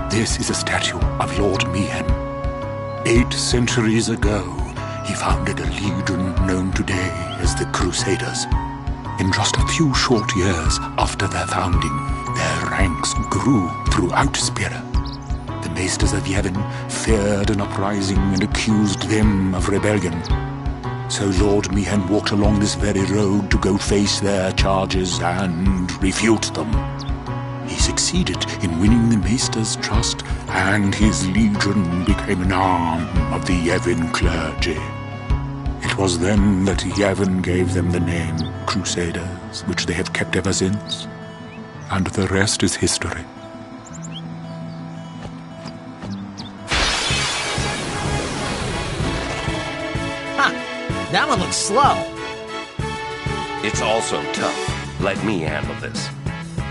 This is a statue of Lord Mihen. 8 centuries ago, he founded a legion known today as the Crusaders. In just a few short years after their founding, their ranks grew throughout Spira. The Maesters of Yevon feared an uprising and accused them of rebellion. So Lord Mihen walked along this very road to go face their charges and refute them. He succeeded in winning the Maester's trust, and his legion became an arm of the Yevon clergy. It was then that Yevon gave them the name Crusaders, which they have kept ever since. And the rest is history. That one looks slow. It's also tough. Let me handle this.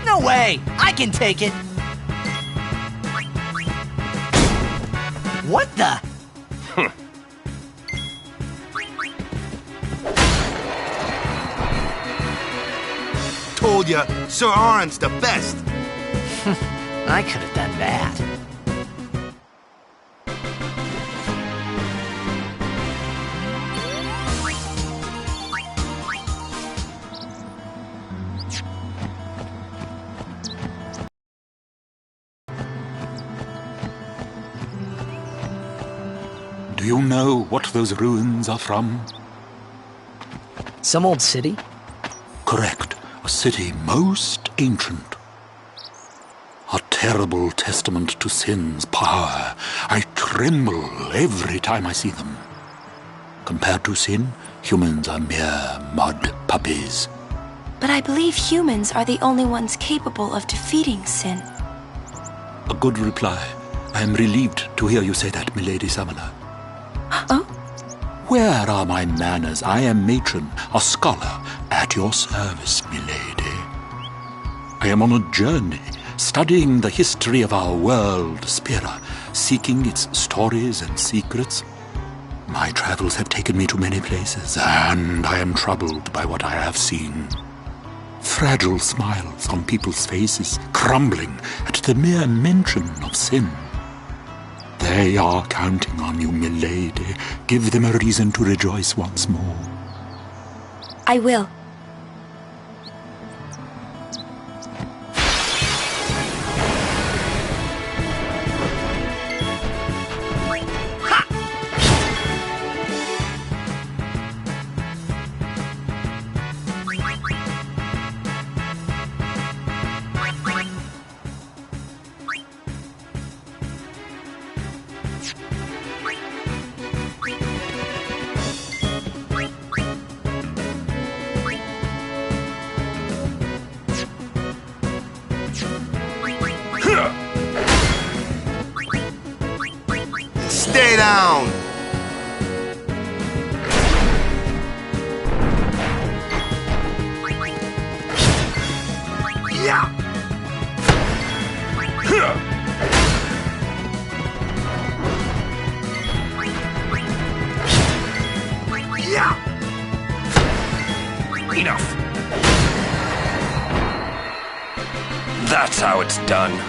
No way! I can take it! What the? Told ya, Sir Aron's the best. I could have done that. Do you know what those ruins are from? Some old city? Correct. A city most ancient. A terrible testament to sin's power. I tremble every time I see them. Compared to sin, humans are mere mud puppies. But I believe humans are the only ones capable of defeating sin. A good reply. I am relieved to hear you say that, Milady Samala. Oh? Where are my manners? I am matron, a scholar, at your service, milady. I am on a journey, studying the history of our world, Spira, seeking its stories and secrets. My travels have taken me to many places, and I am troubled by what I have seen. Fragile smiles on people's faces, crumbling at the mere mention of sin. They are counting on you, milady. Give them a reason to rejoice once more. I will. Stay down! Yeah! Yeah! Enough! That's how it's done.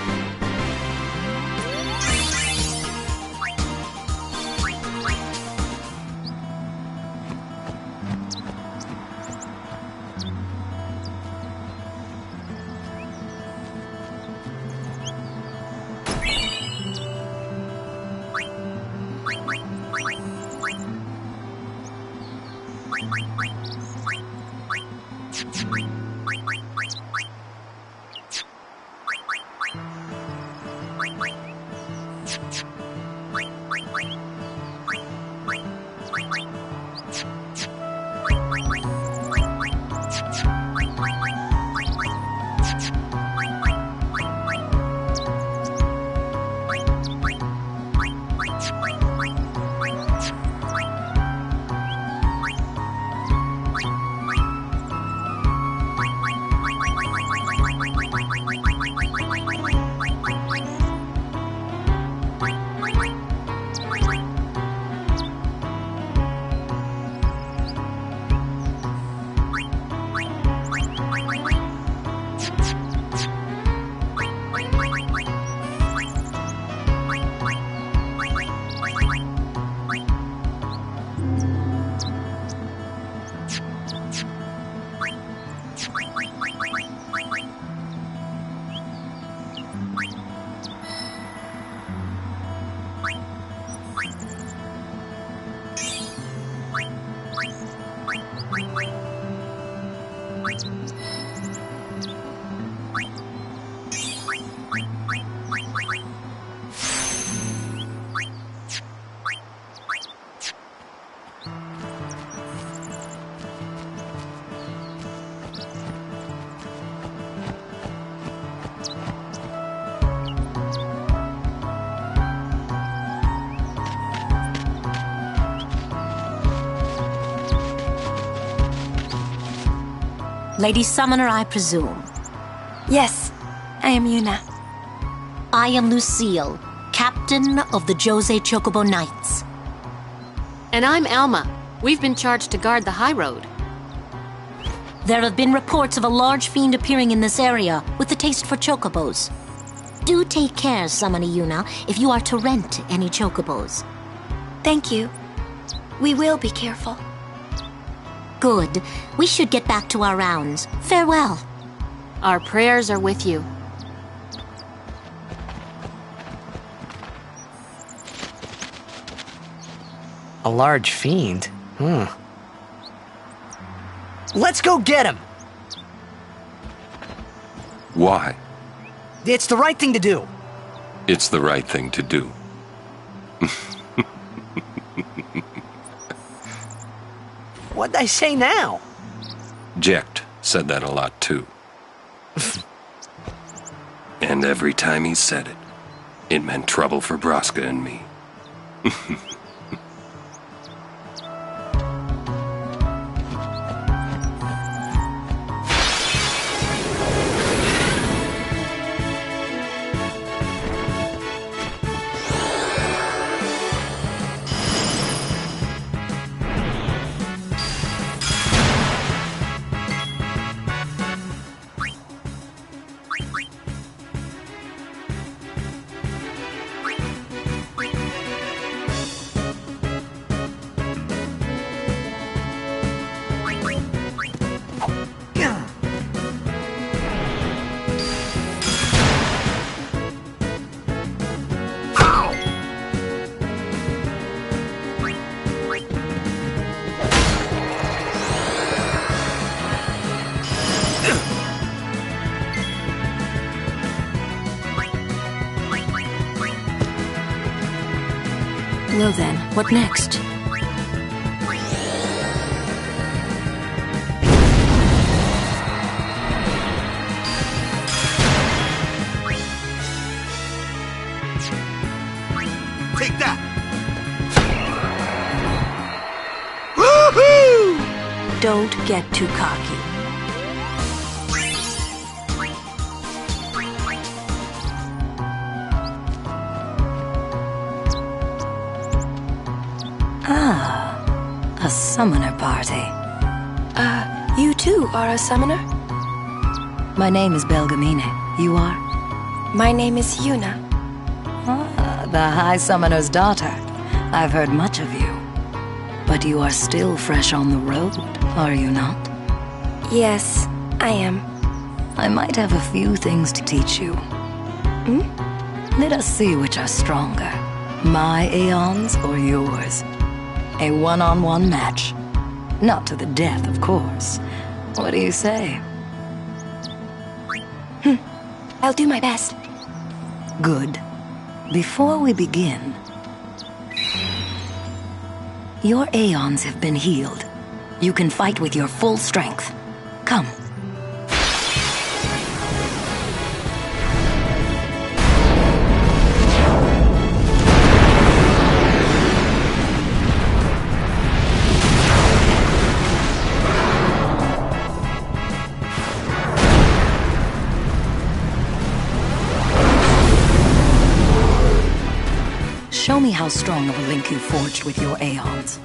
Lady Summoner, I presume. Yes, I am Yuna. I am Lucille, captain of the Jose Chocobo Knights. And I'm Alma. We've been charged to guard the high road. There have been reports of a large fiend appearing in this area with a taste for chocobos. Do take care, Summoner Yuna, if you are to rent any chocobos. Thank you. We will be careful. Good. We should get back to our rounds. Farewell. Our prayers are with you. A large fiend? Let's go get him! Why? It's the right thing to do. It's the right thing to do. What'd I say now? Jecht said that a lot too. And every time he said it, it meant trouble for Braska and me. Well then, what next? Take that! Woohoo! Don't get too cocky. A summoner party. You too are a summoner? My name is Belgamine. You are? My name is Yuna. The High Summoner's daughter. I've heard much of you. But you are still fresh on the road, are you not? Yes, I am. I might have a few things to teach you. Let us see which are stronger. My Aeons or yours? A one-on-one match. Not to the death, of course. What do you say? I'll do my best. Good. Before we begin, your Aeons have been healed. You can fight with your full strength. Come. Show me how strong of a link you forged with your Aeons.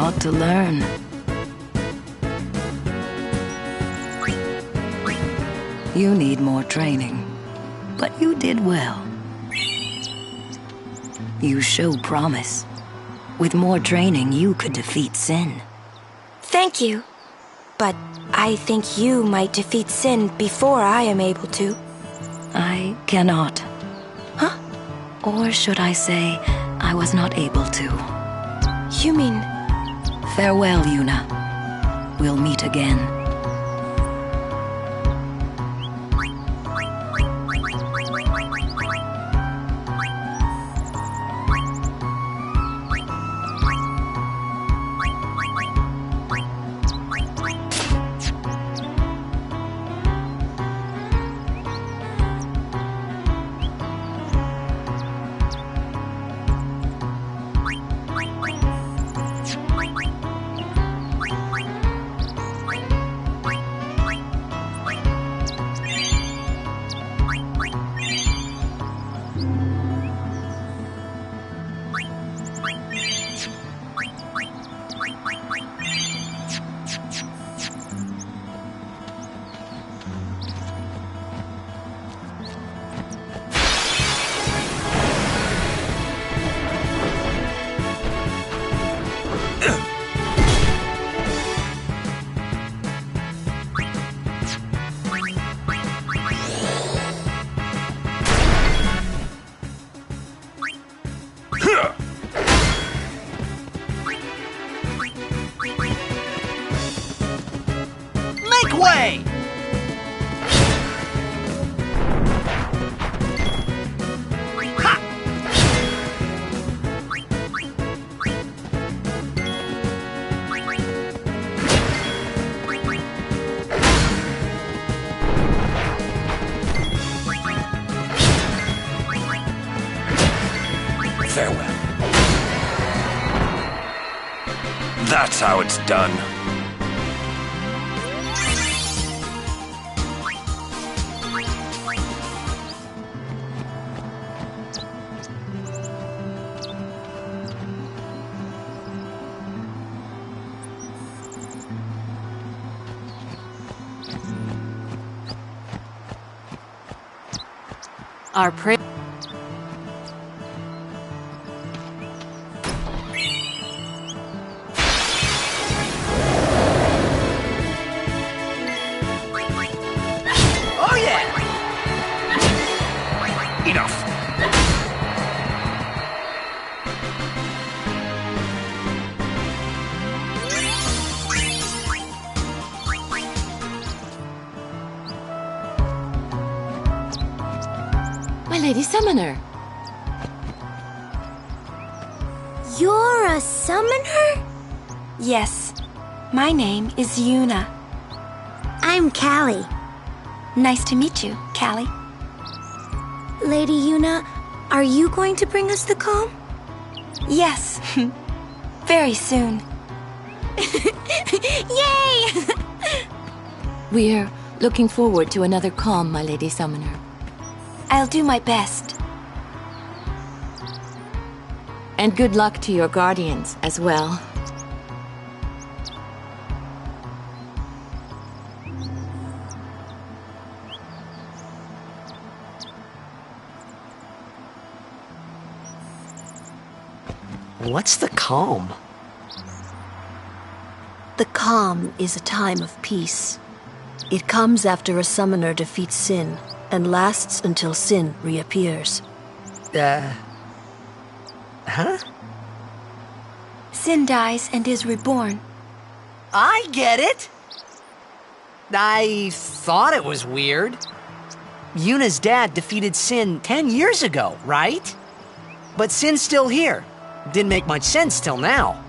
lot to learn. You need more training, but you did well. You show promise. With more training, you could defeat Sin. Thank you. But I think you might defeat Sin before I am able to. I cannot. Huh? Or should I say, I was not able to. You mean... Farewell, Yuna. We'll meet again. Make way! Farewell. That's how it's done. Our prey. Oh yeah! Enough. My Lady Summoner. You're a summoner? Yes. My name is Yuna. I'm Callie. Nice to meet you, Callie. Lady Yuna, are you going to bring us the calm? Yes. Very soon. Yay! We're looking forward to another calm, my Lady Summoner. I'll do my best. And good luck to your guardians as well. What's the calm? The calm is a time of peace. It comes after a summoner defeats Sin and lasts until Sin reappears. Huh? Sin dies and is reborn. I get it! I thought it was weird. Yuna's dad defeated Sin 10 years ago, right? But Sin's still here. Didn't make much sense till now.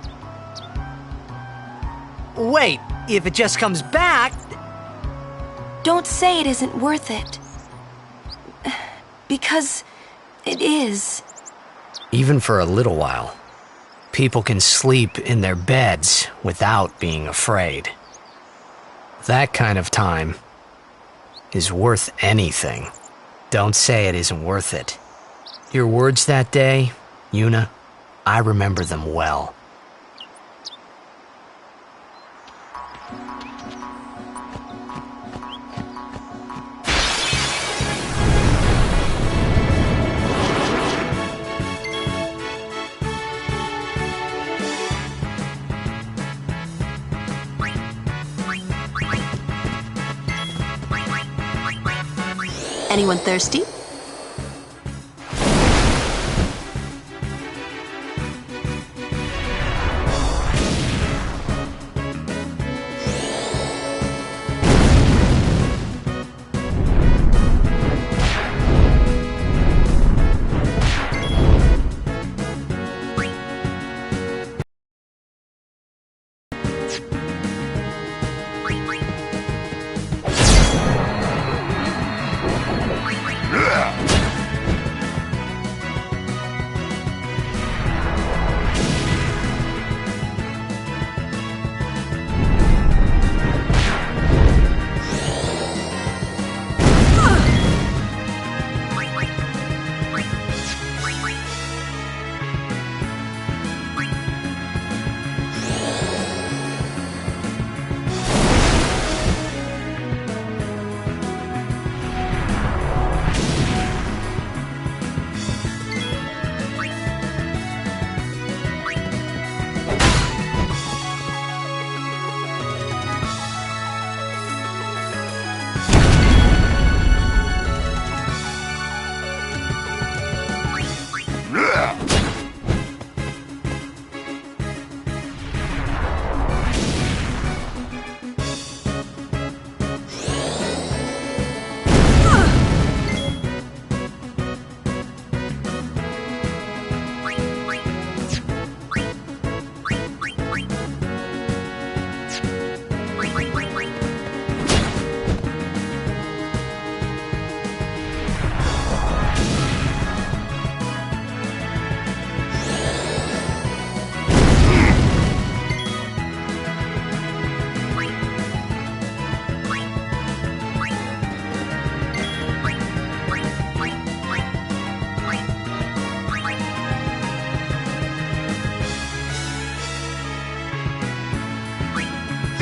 Wait, if it just comes back... Don't say it isn't worth it. Because it is. Even for a little while, people can sleep in their beds without being afraid. That kind of time is worth anything. Don't say it isn't worth it. Your words that day, Yuna, I remember them well. Anyone thirsty?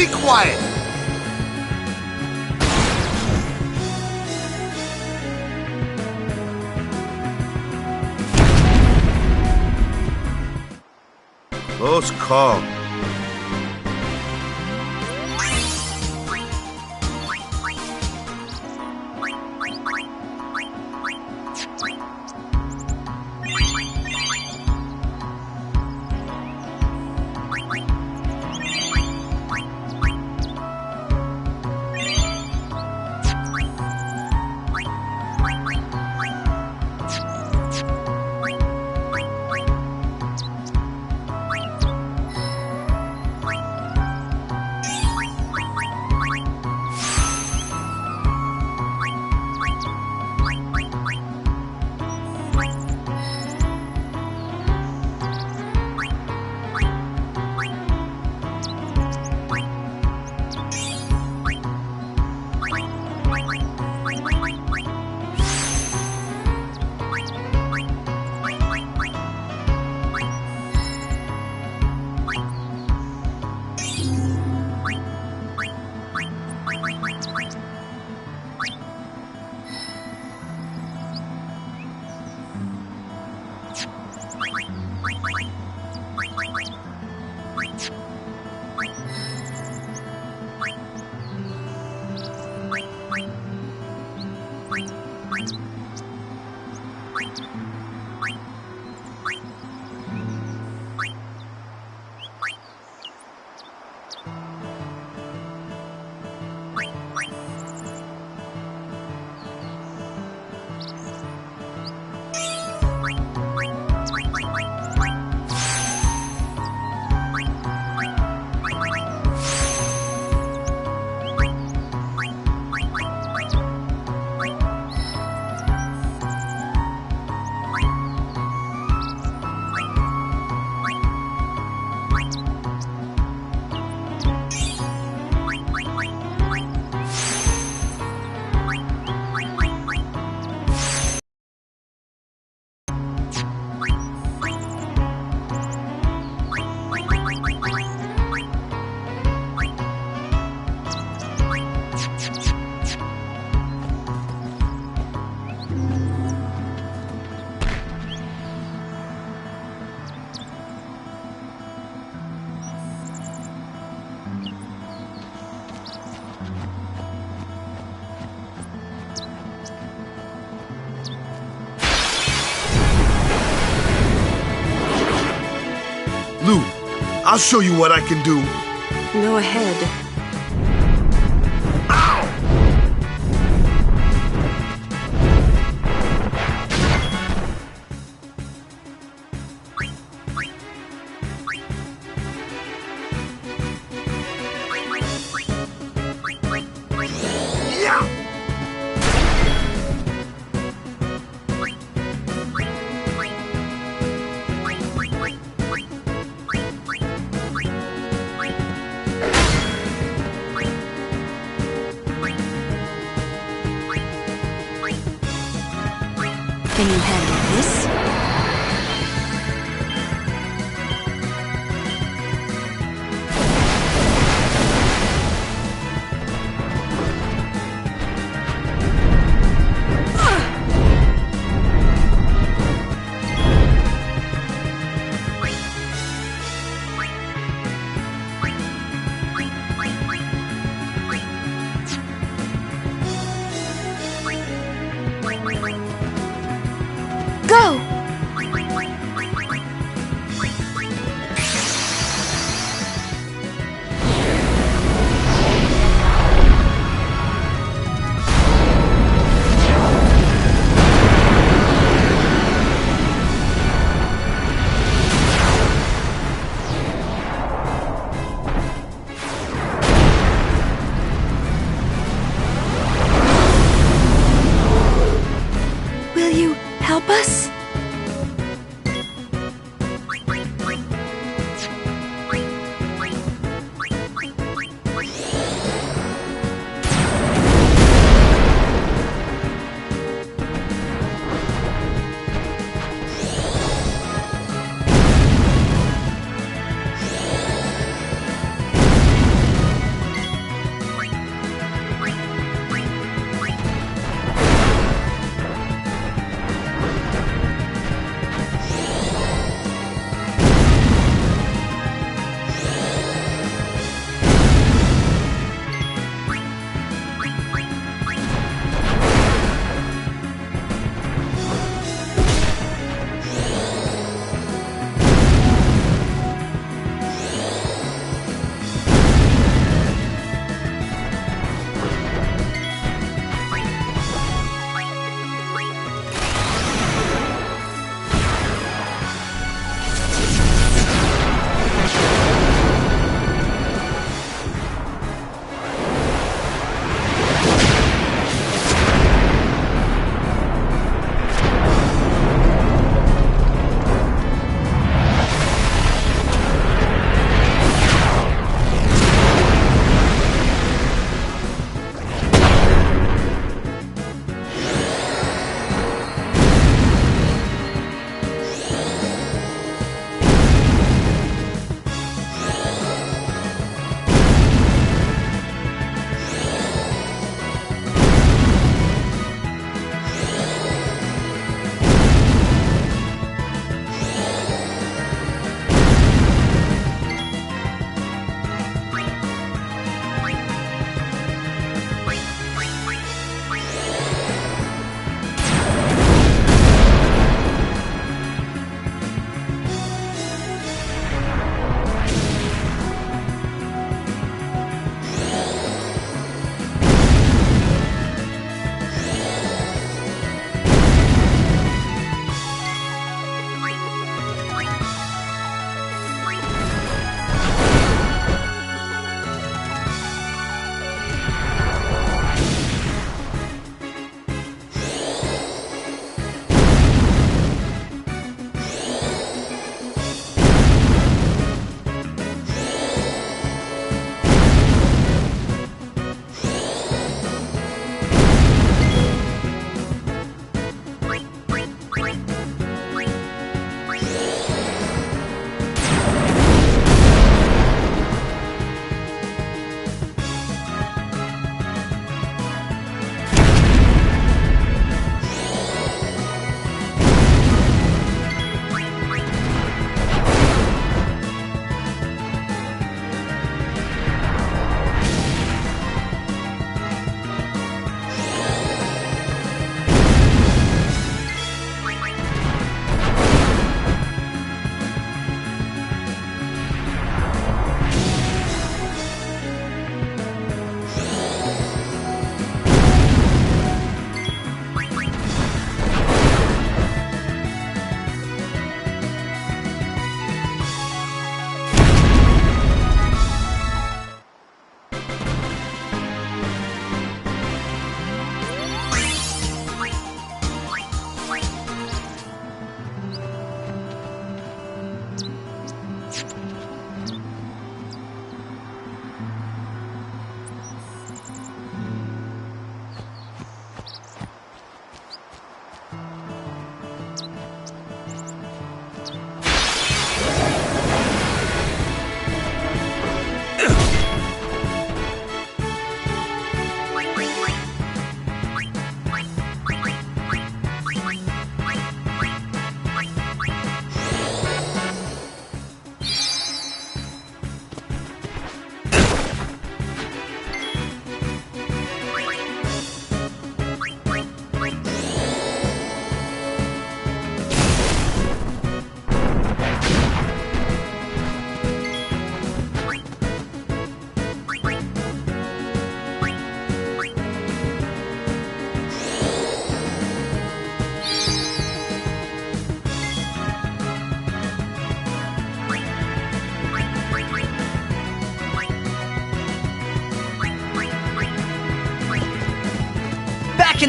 Be quiet! Close call. Lou, I'll show you what I can do. Go ahead. Can you handle this? Go! Will you help us?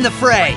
the fray!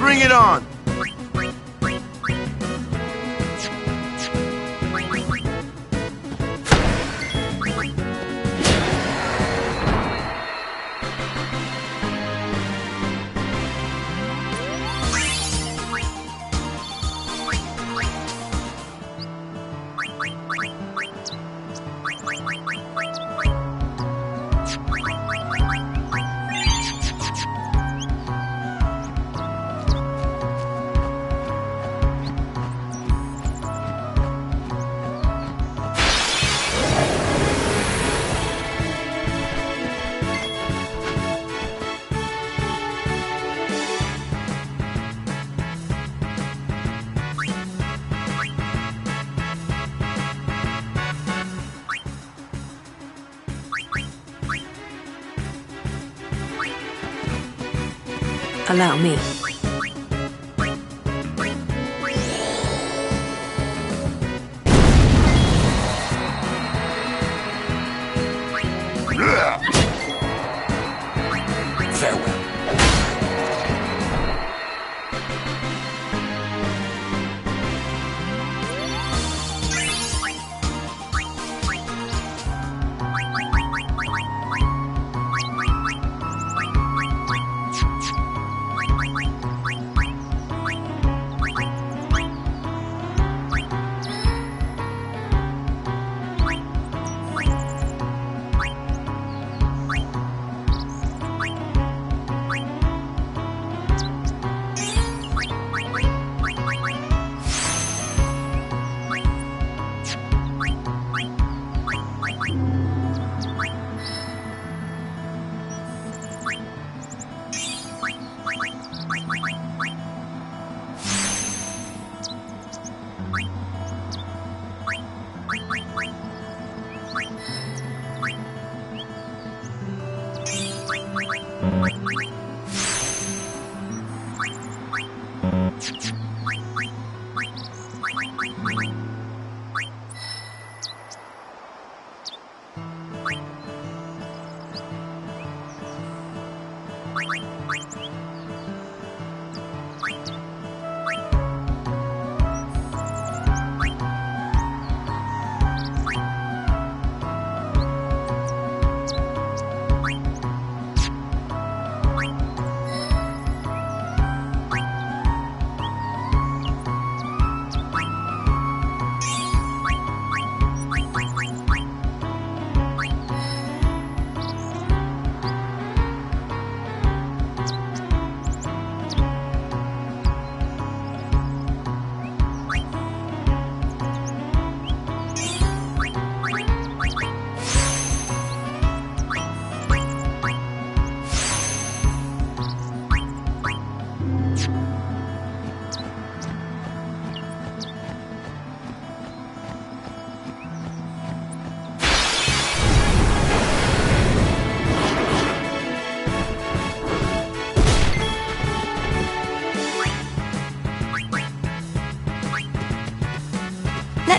Bring it on! Allow me. Farewell.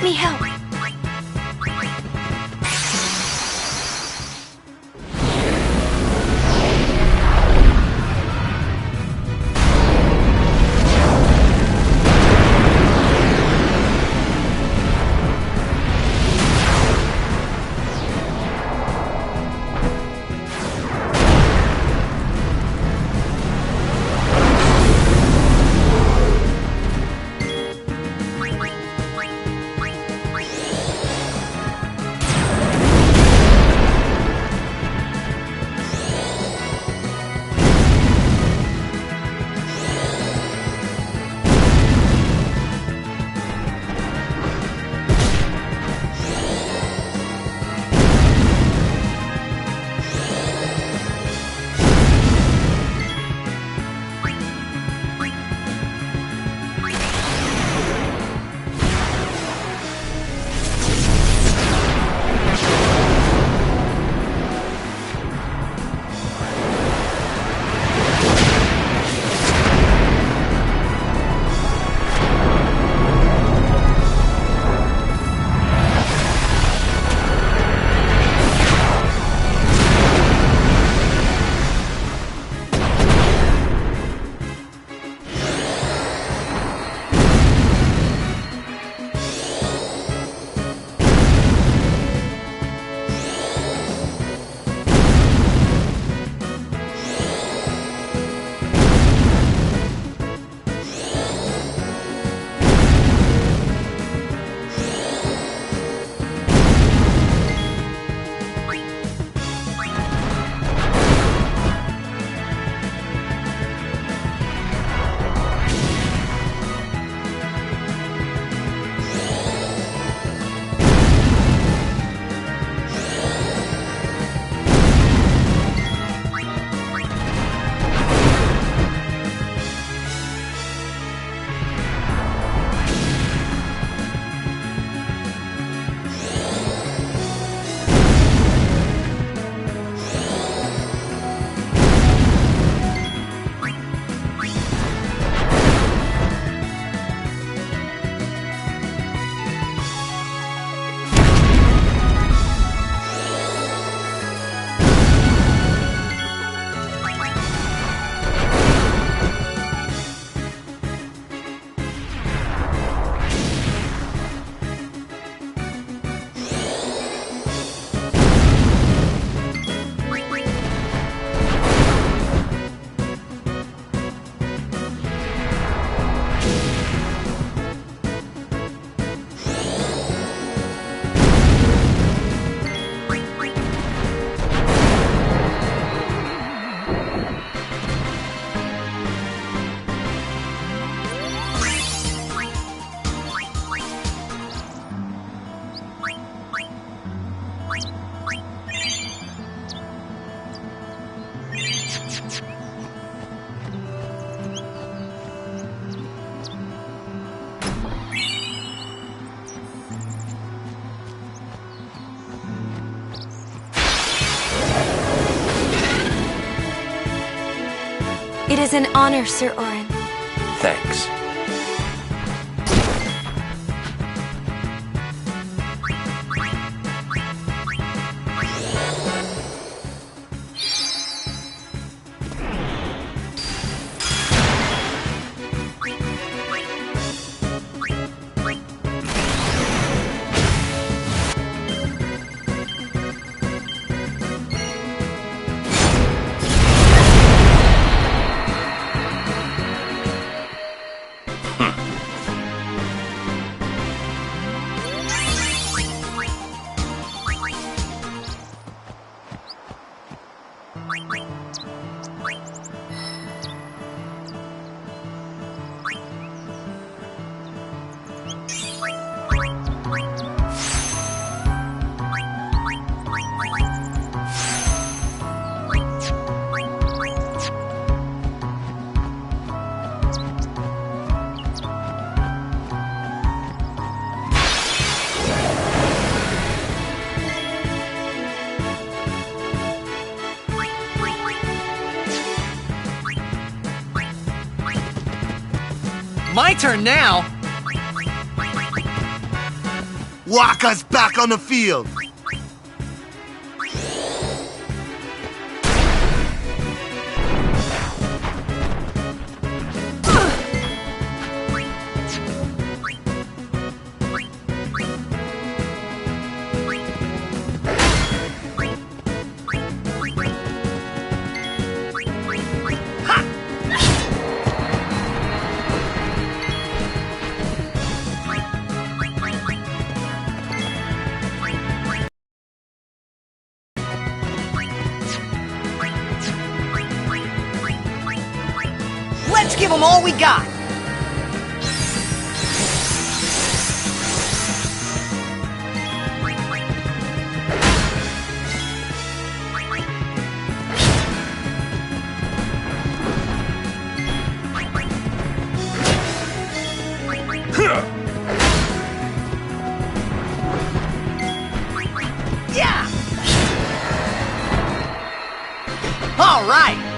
Let me help. It is an honor, Sir Orin. Thanks. My turn now! Wakka's back on the field! Let's give them all we got! Yeah! All right!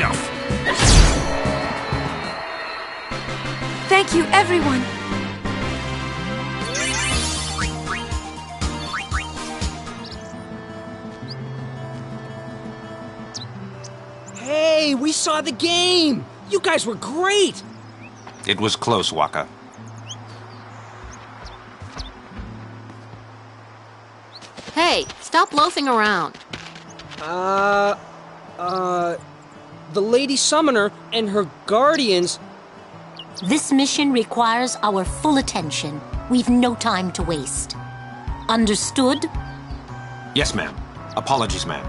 enough! Thank you, everyone. Hey, we saw the game! You guys were great! It was close, Wakka. Hey, stop loafing around. The Lady Summoner and her guardians... This mission requires our full attention. We've no time to waste. Understood? Yes, ma'am. Apologies, ma'am.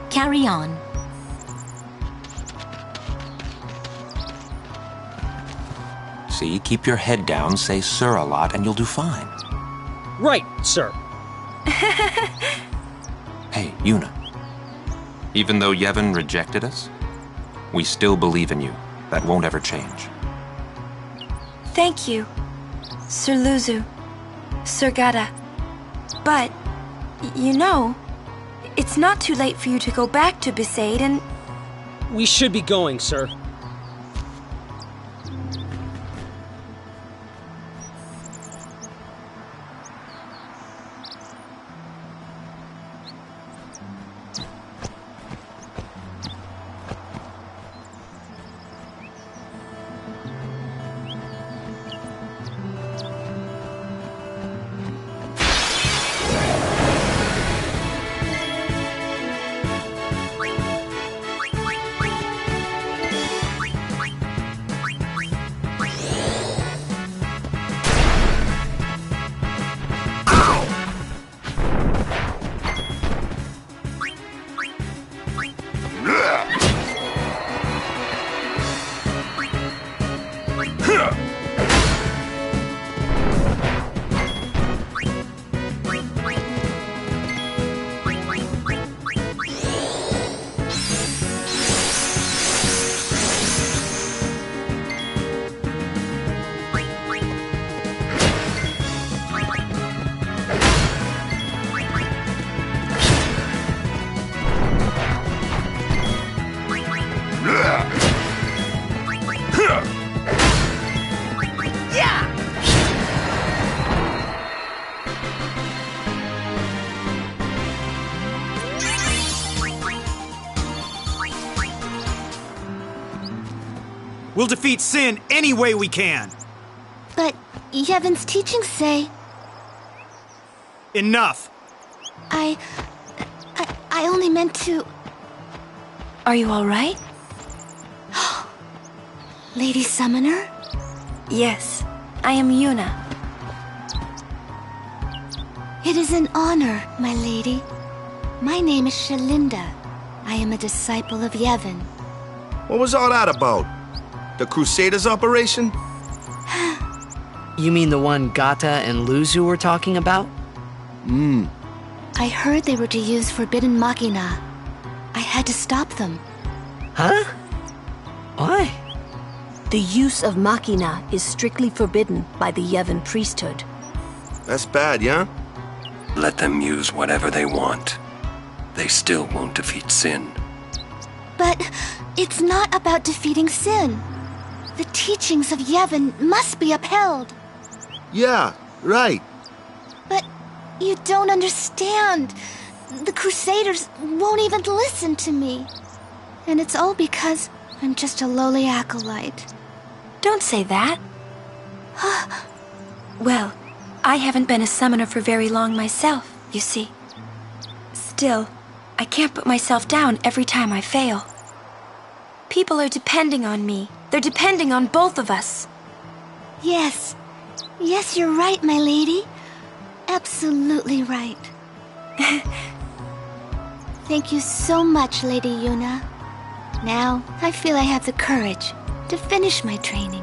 Carry on. See, keep your head down, say sir a lot, and you'll do fine. Right, sir. Hey, Yuna. Even though Yevon rejected us, we still believe in you. That won't ever change. Thank you, Sir Luzu, Sir Gata. But, you know, it's not too late for you to go back to Besaid and... We should be going, sir. We'll defeat Sin any way we can. But Yevon's teachings say... Enough! I only meant to... Are you all right? Lady Summoner? Yes, I am Yuna. It is an honor, my lady. My name is Shelinda. I am a disciple of Yevon. What was all that about? The Crusaders operation? You mean the one Gata and Luzu were talking about? I heard they were to use Forbidden Machina. I had to stop them. Huh? Why? The use of Machina is strictly forbidden by the Yevon priesthood. That's bad, yeah? Let them use whatever they want. They still won't defeat Sin. But it's not about defeating Sin. The teachings of Yevon must be upheld. Yeah, right. But you don't understand. The Crusaders won't even listen to me. And it's all because I'm just a lowly acolyte. Don't say that. Well, I haven't been a summoner for very long myself, you see. Still, I can't put myself down every time I fail. People are depending on me. They're depending on both of us. Yes. Yes, you're right, my lady. Absolutely right. Thank you so much, Lady Yuna. Now, I feel I have the courage to finish my training.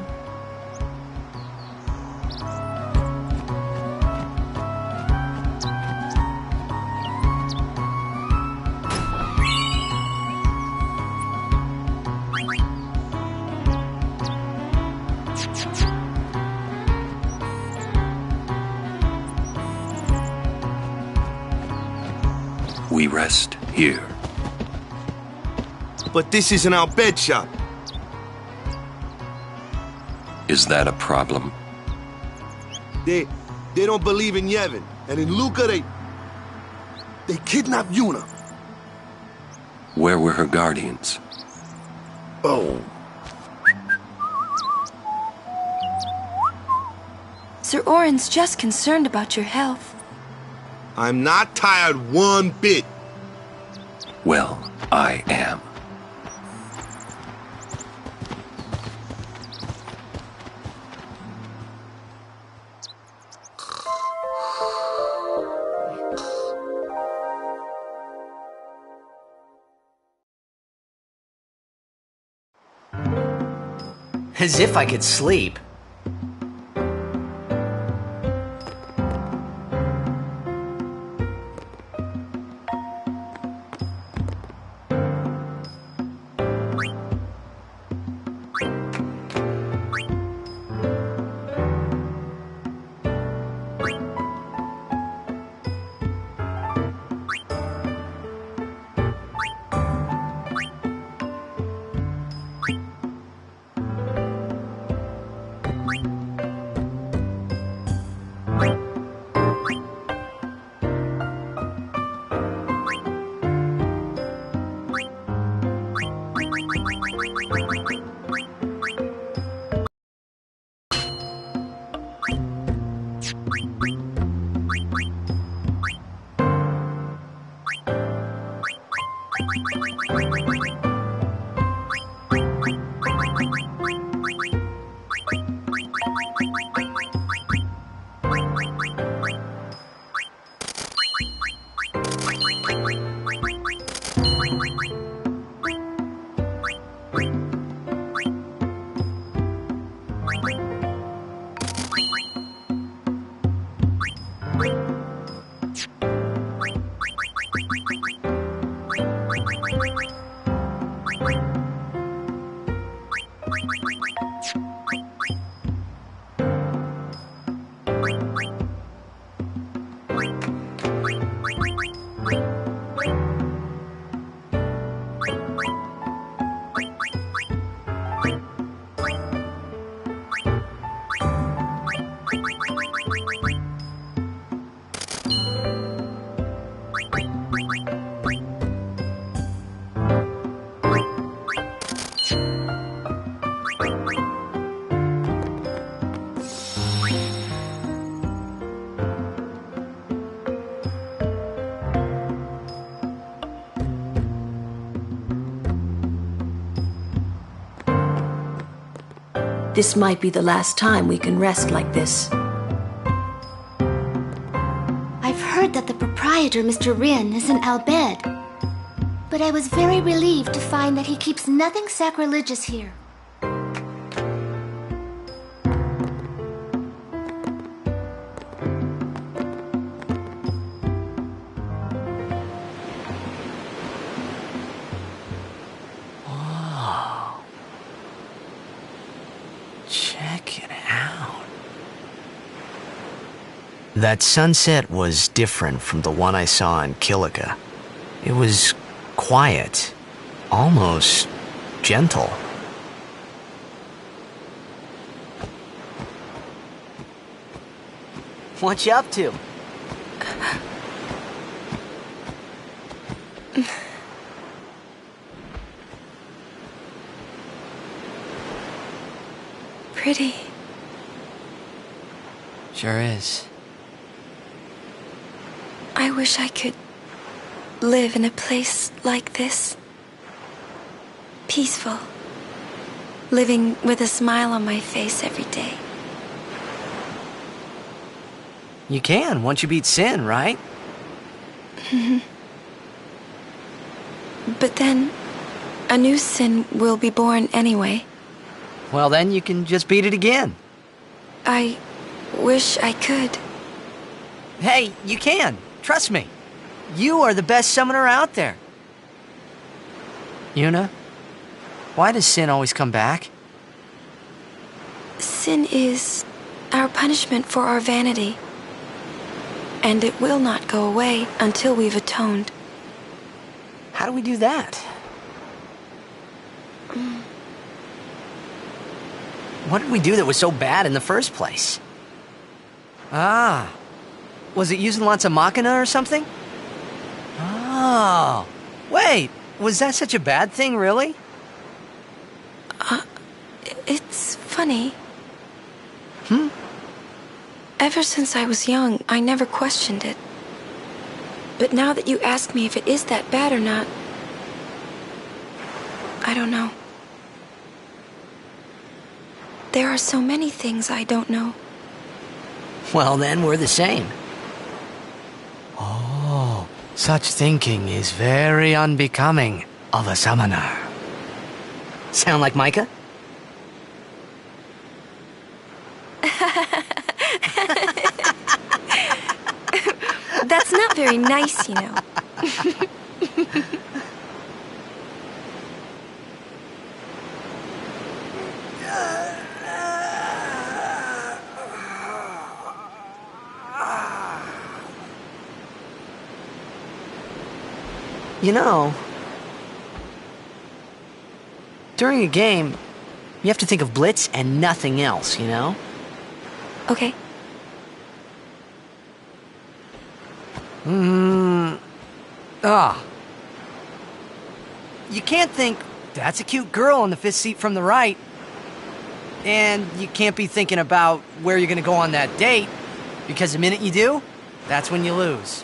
We rest here. But this isn't our bed shop. Is that a problem? They don't believe in Yevon. And in Luca, they kidnapped Yuna. Where were her guardians? Oh. Sir Orin's just concerned about your health. I'm not tired one bit. Well, I am. As if I could sleep. This might be the last time we can rest like this. I've heard that the proprietor, Mr. Rin, is in Al Bhed. But I was very relieved to find that he keeps nothing sacrilegious here. That sunset was different from the one I saw in Kilika. It was quiet, almost gentle. What you up to? Pretty. Sure is. I wish I could live in a place like this. Peaceful. Living with a smile on my face every day. You can, once you beat Sin, right? But then, a new Sin will be born anyway. Well, then you can just beat it again. I wish I could. Hey, you can. Trust me. You are the best summoner out there. Yuna, why does Sin always come back? Sin is our punishment for our vanity. And it will not go away until we've atoned. How do we do that? What did we do that was so bad in the first place? Ah. Was it using lots of Machina or something? Oh. Wait, was that such a bad thing, really? It's funny. Ever since I was young, I never questioned it. But now that you ask me if it is that bad or not, I don't know. There are so many things I don't know. Well, then we're the same. Oh, such thinking is very unbecoming of a summoner. Sound like Micah? That's not very nice, you know. You know, during a game, you have to think of Blitz and nothing else, you know? Okay. You can't think, that's a cute girl in the fifth seat from the right. And you can't be thinking about where you're gonna go on that date, because the minute you do, that's when you lose.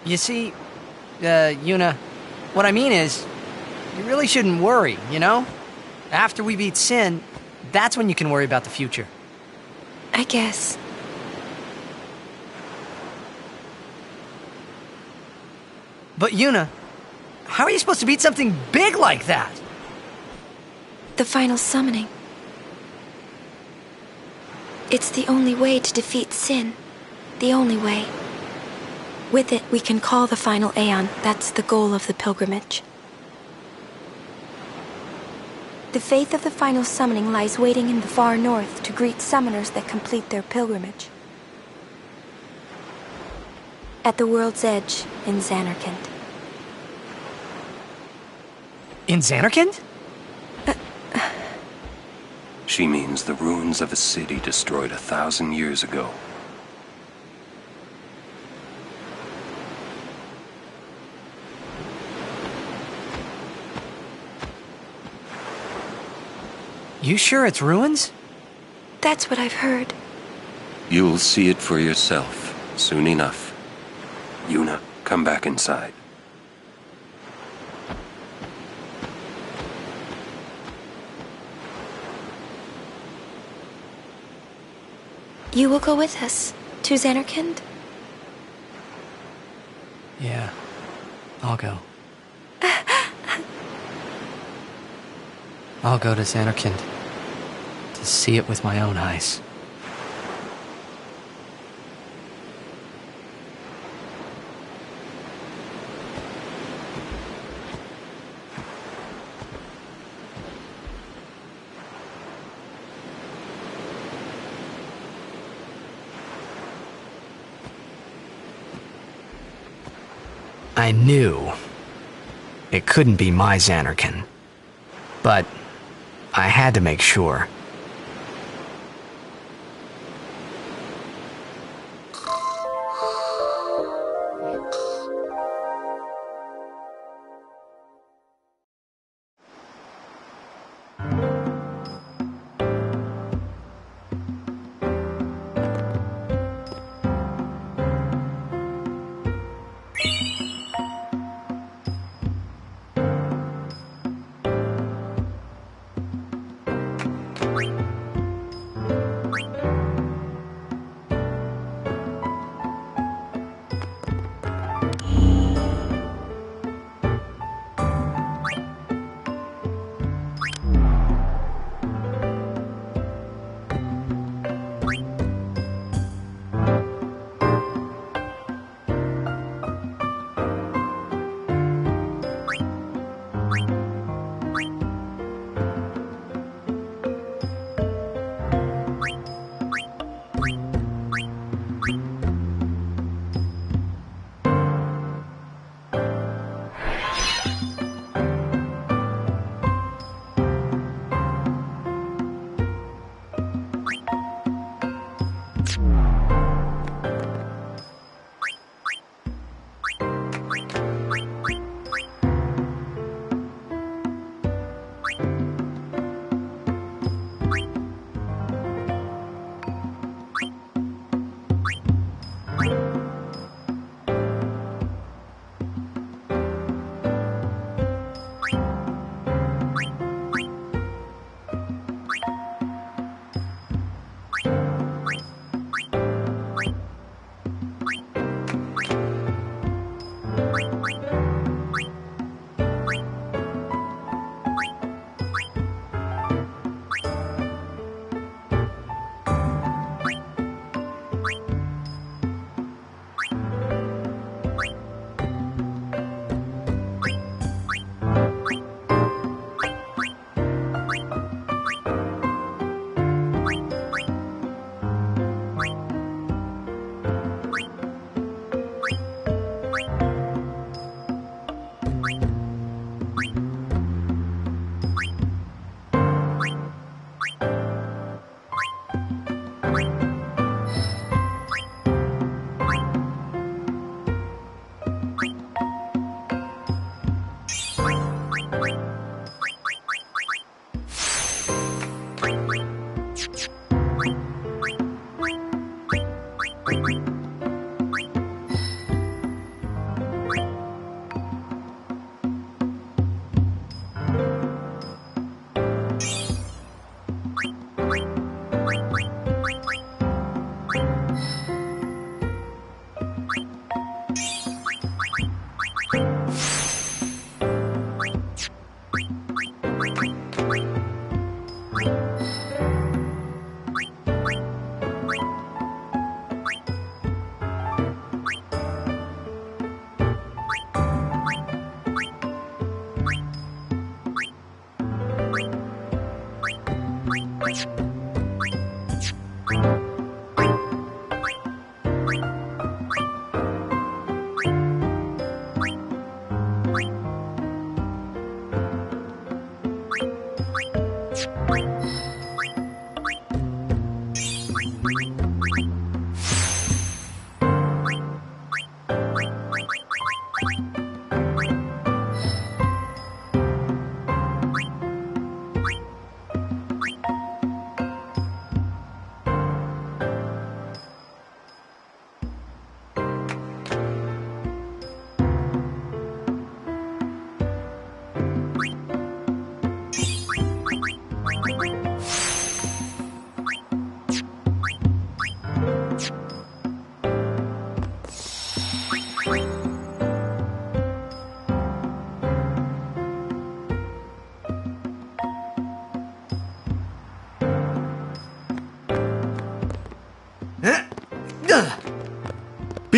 You see, Yuna, what I mean is, you really shouldn't worry, you know? After we beat Sin, that's when you can worry about the future. I guess. But Yuna, how are you supposed to beat something big like that? The final summoning. It's the only way to defeat Sin. The only way. With it, we can call the final Aeon. That's the goal of the pilgrimage. The faith of the final summoning lies waiting in the far north to greet summoners that complete their pilgrimage. At the world's edge in Zanarkand. In Zanarkand? She means the ruins of a city destroyed 1,000 years ago. You sure it's ruins? That's what I've heard. You'll see it for yourself soon enough. Yuna, come back inside. You will go with us to Zanarkand? Yeah, I'll go. I'll go to Zanarkand to see it with my own eyes. I knew it couldn't be my Zanarkand, but I had to make sure.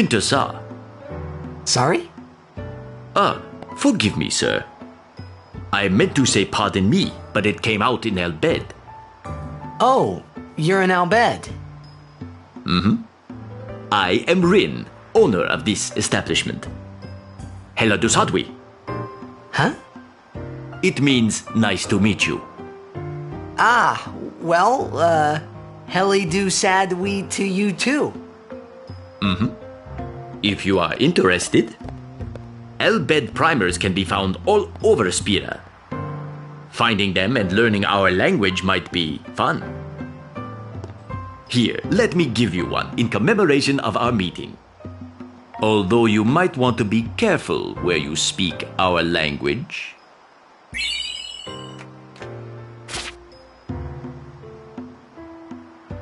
Pinter, sir. Sorry? Forgive me, sir. I meant to say pardon me, but it came out in Al Bhed. Oh, you're in Al Bhed. I am Rin, owner of this establishment. Hela Dusadwi. Huh? It means nice to meet you. Heli do sad we to you too. If you are interested, Al Bhed primers can be found all over Spira. Finding them and learning our language might be fun. Here, let me give you one in commemoration of our meeting. Although you might want to be careful where you speak our language.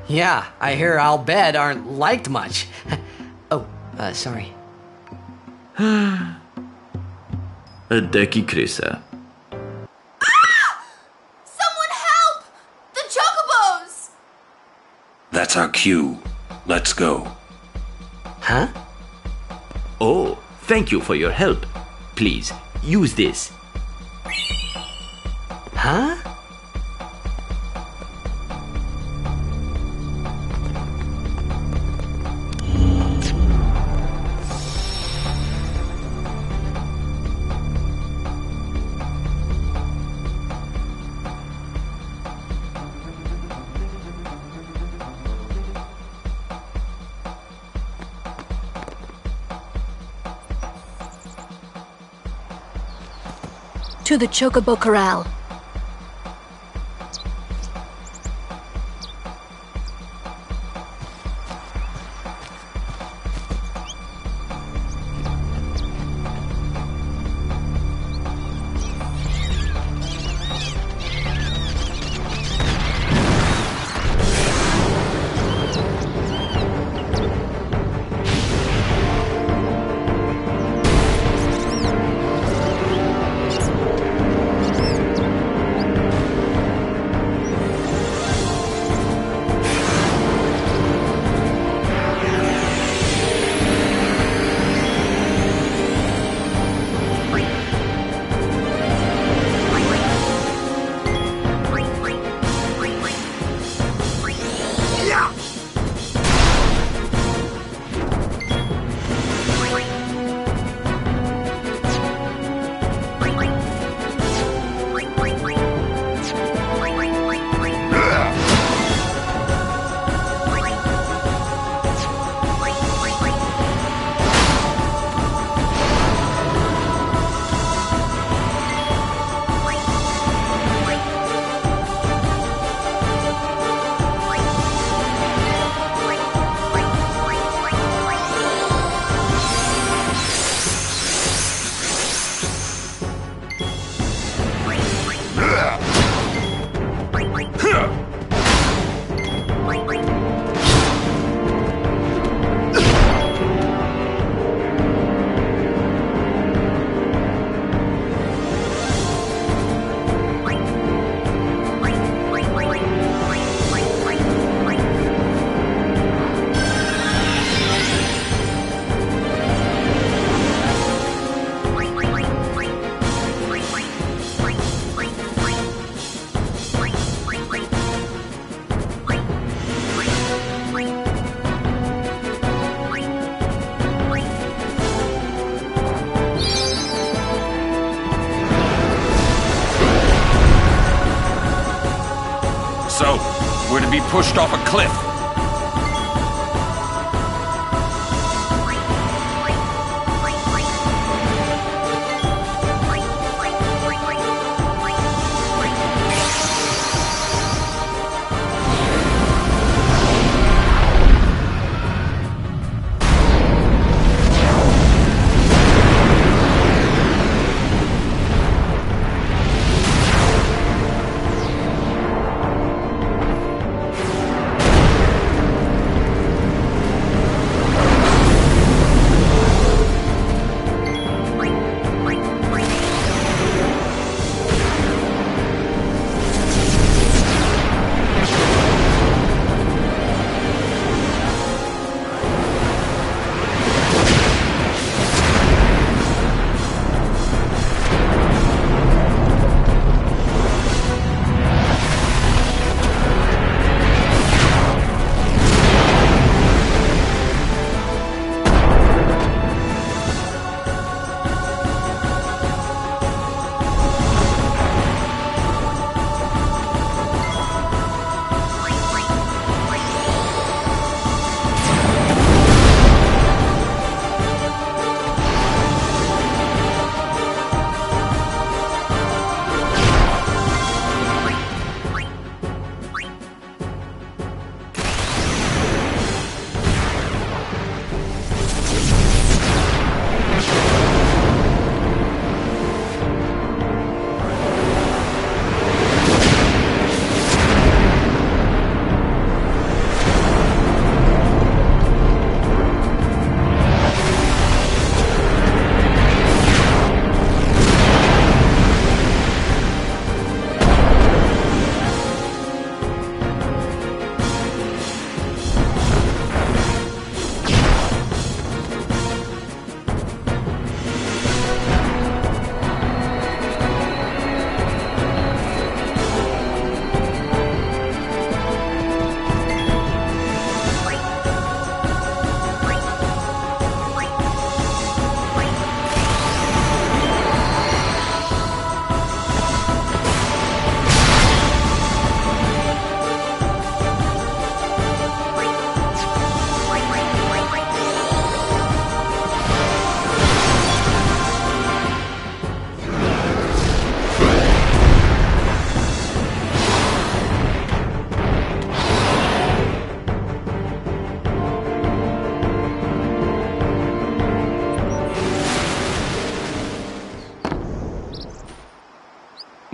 Yeah, I hear Al Bhed aren't liked much. Sorry. Deki Krisa. Someone help! The chocobos! That's our cue. Let's go. Huh? Oh, thank you for your help. Please, use this. Huh? To the Chocobo Corral. So, we're to be pushed off a cliff.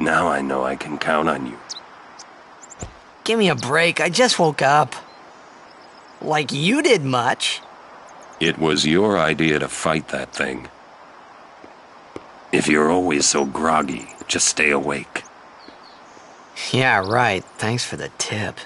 Now I know I can count on you. Give me a break, I just woke up. Like you did much. It was your idea to fight that thing. If you're always so groggy, just stay awake. Yeah, right. Thanks for the tip.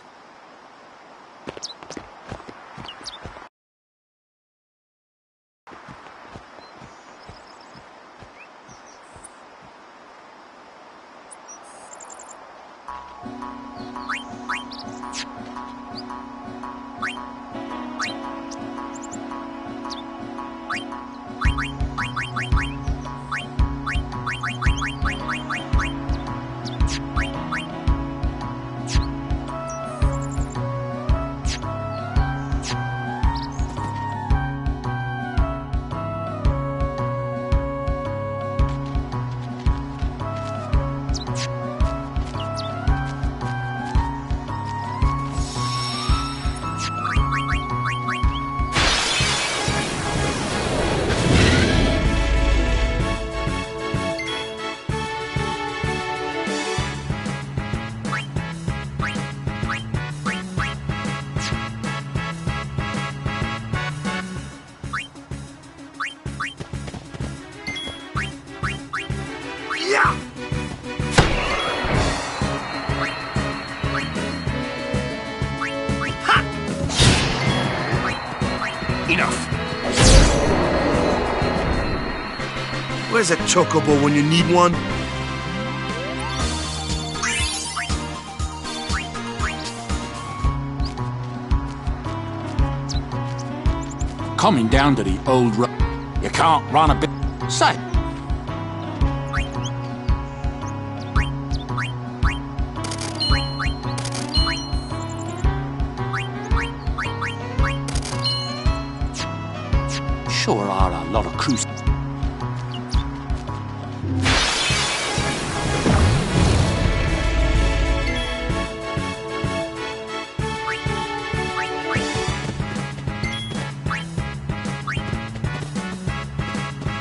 Where's a chocobo when you need one? Coming down to the old road. You can't run a bit. Say. Sure are a lot of cruise.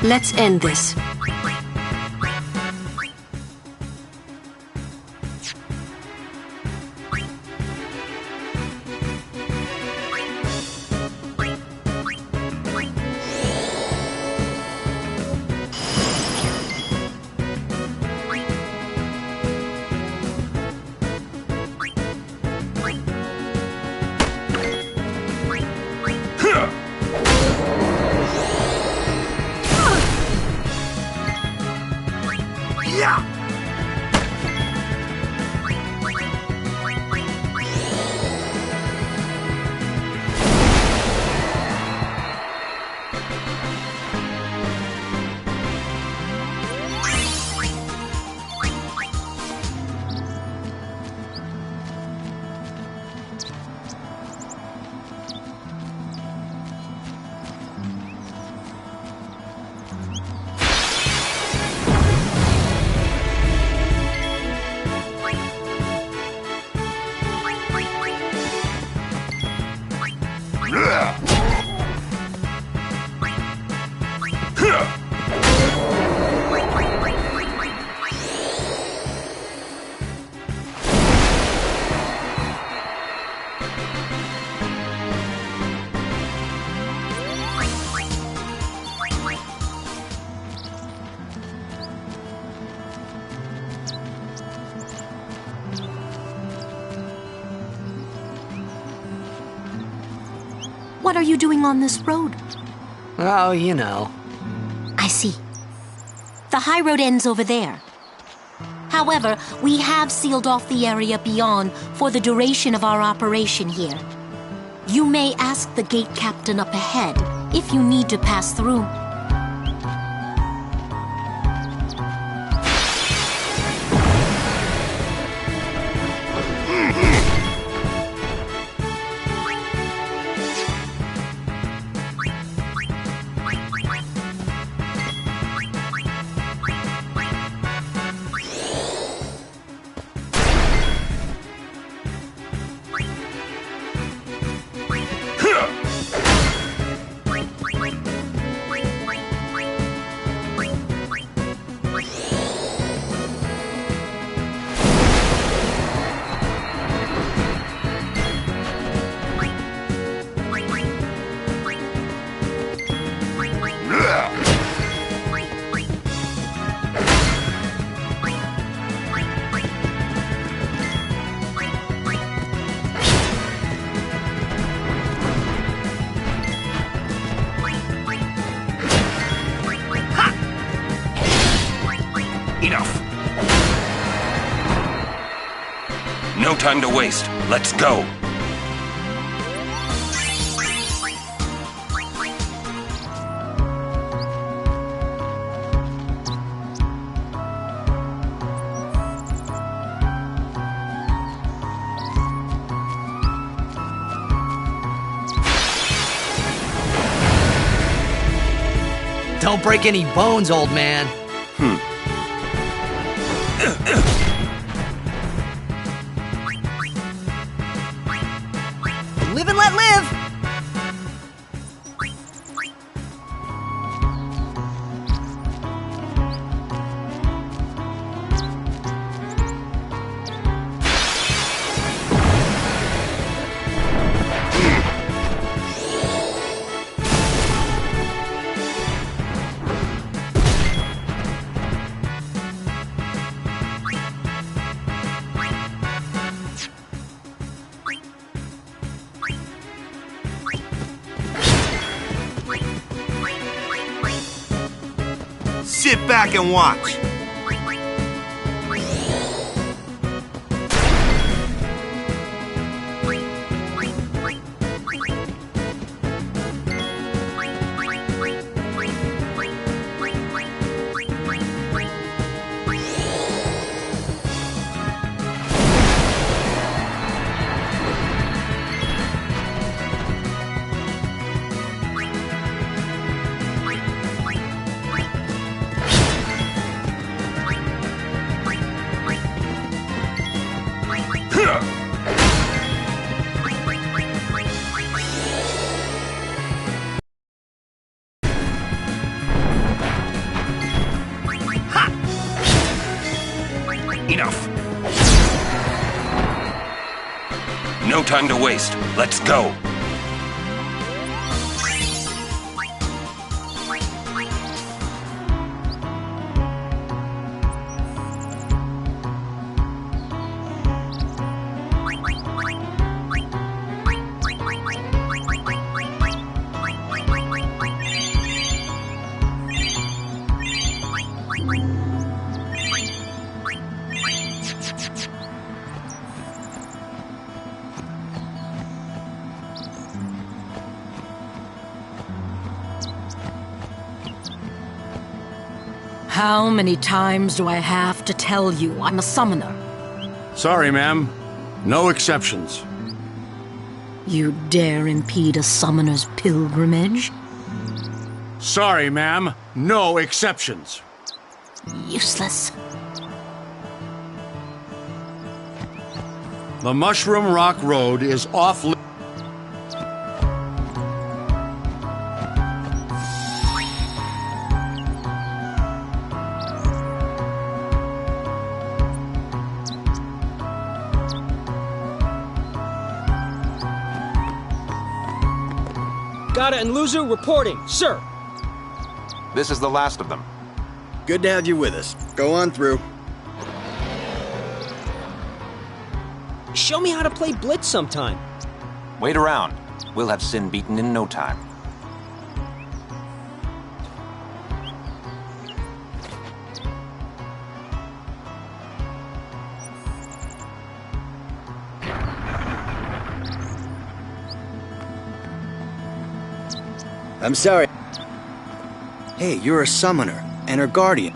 Let's end this. What are you doing on this road? Oh, you know. I see. The high road ends over there. However, we have sealed off the area beyond for the duration of our operation here. You may ask the gate captain up ahead if you need to pass through. Enough. No time to waste. Let's go. Don't break any bones, old man. Live and let live! Sit back and watch. Enough. No time to waste. Let's go. How many times do I have to tell you I'm a summoner? Sorry, ma'am. No exceptions. You dare impede a summoner's pilgrimage? Sorry, ma'am. No exceptions. Useless. The Mushroom Rock Road is off limits. Gata and Luzu reporting, sir. This is the last of them. Good to have you with us. Go on through. Show me how to play Blitz sometime. Wait around. We'll have Sin beaten in no time. I'm sorry. Hey, you're a summoner, and her guardian.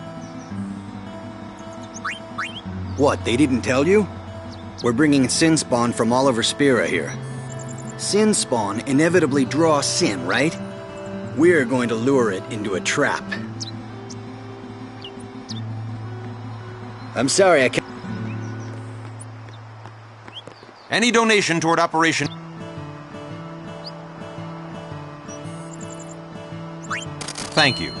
What, they didn't tell you? We're bringing Sin Spawn from all over Spira here. Sin Spawn inevitably draws Sin, right? We're going to lure it into a trap. I'm sorry, I can't... Any donation toward Operation... Thank you.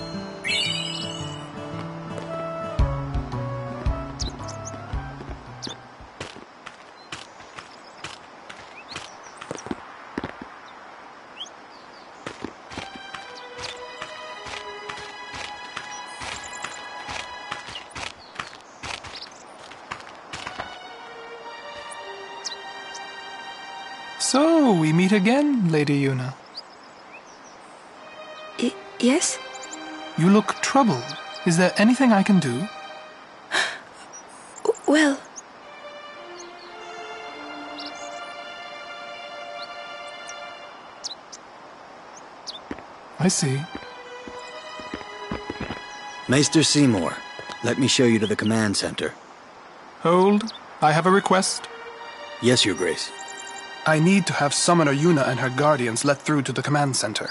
So, we meet again, Lady Yuna. Yes? You look troubled. Is there anything I can do? Well... I see. Maester Seymour, let me show you to the command center. Hold. I have a request. Yes, Your Grace. I need to have Summoner Yuna and her guardians let through to the command center.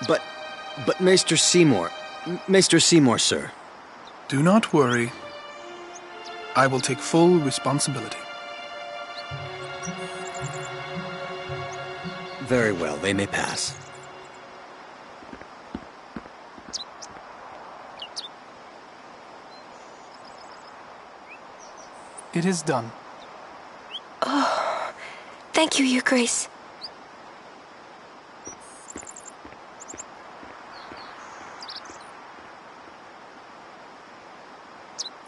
But Maester Seymour... Maester Seymour, sir. Do not worry. I will take full responsibility. Very well, they may pass. It is done. Oh, thank you, Your Grace.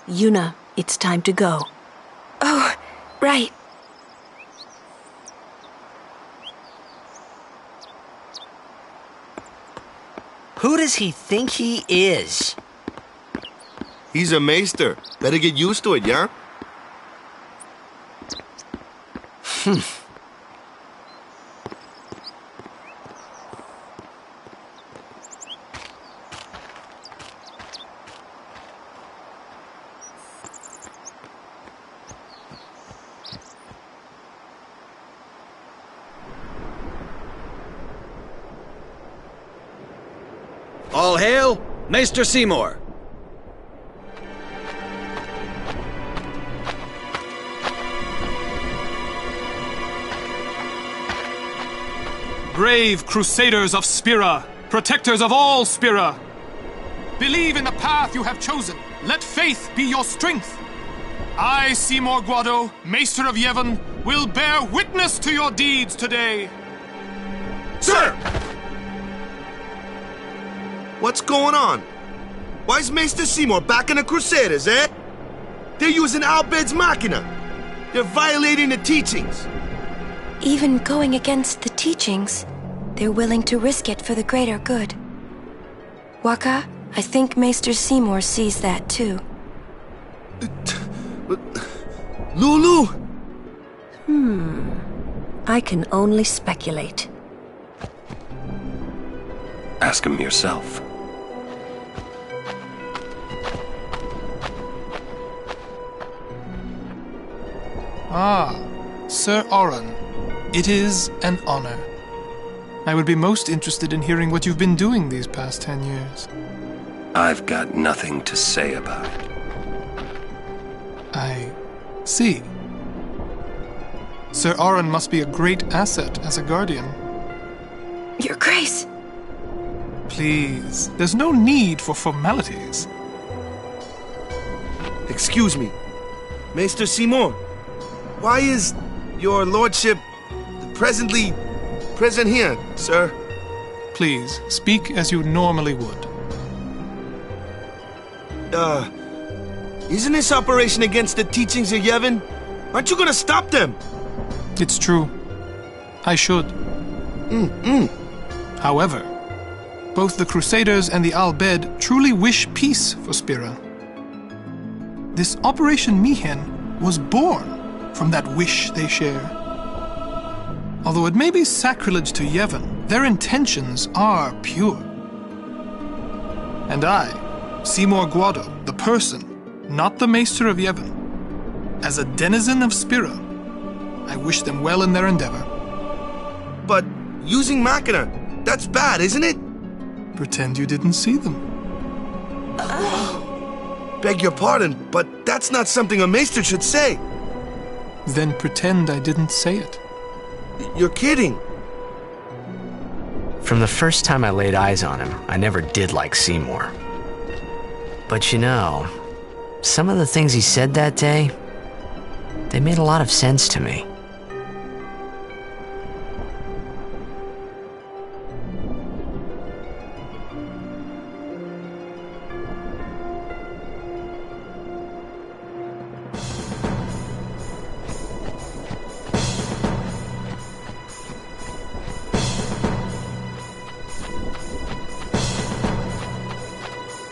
Yuna, it's time to go. Oh, right. Who does he think he is? He's a maester. Better get used to it, yeah? All hail, Maester Seymour! Brave Crusaders of Spira, protectors of all Spira! Believe in the path you have chosen. Let faith be your strength. I, Seymour Guado, Maester of Yevon, will bear witness to your deeds today. Sir! What's going on? Why is Maester Seymour backing the Crusaders, eh? They're using Al Bhed's Machina. They're violating the teachings. Even going against the teachings, they're willing to risk it for the greater good. Waka, I think Maester Seymour sees that too. Lulu! I can only speculate. Ask him yourself. Ah, Sir Oran. It is an honor. I would be most interested in hearing what you've been doing these past 10 years. I've got nothing to say about it. I see. Sir Oran must be a great asset as a guardian. Your Grace! Please, there's no need for formalities. Excuse me, Maester Seymour. Why is your lordship presently present here, sir? Please, speak as you normally would. Isn't this operation against the teachings of Yevon? Aren't you gonna stop them? It's true. I should. However, both the Crusaders and the Al Bhed truly wish peace for Spira. This Operation Mi'ihen was born from that wish they share. Although it may be sacrilege to Yevon, their intentions are pure. And I, Seymour Guado, the person, not the Maester of Yevon, as a denizen of Spira, I wish them well in their endeavor. But using Machina, that's bad, isn't it? Pretend you didn't see them. Beg your pardon, but that's not something a Maester should say. Then pretend I didn't say it. You're kidding. From the first time I laid eyes on him, I never did like Seymour. But you know, some of the things he said that day, they made a lot of sense to me.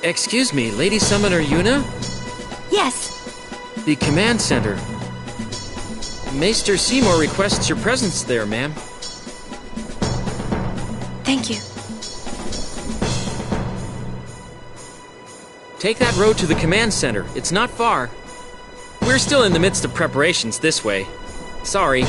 Excuse me, Lady Summoner Yuna? Yes. The command center. Maester Seymour requests your presence there, ma'am. Thank you. Take that road to the command center. It's not far. We're still in the midst of preparations this way. Sorry.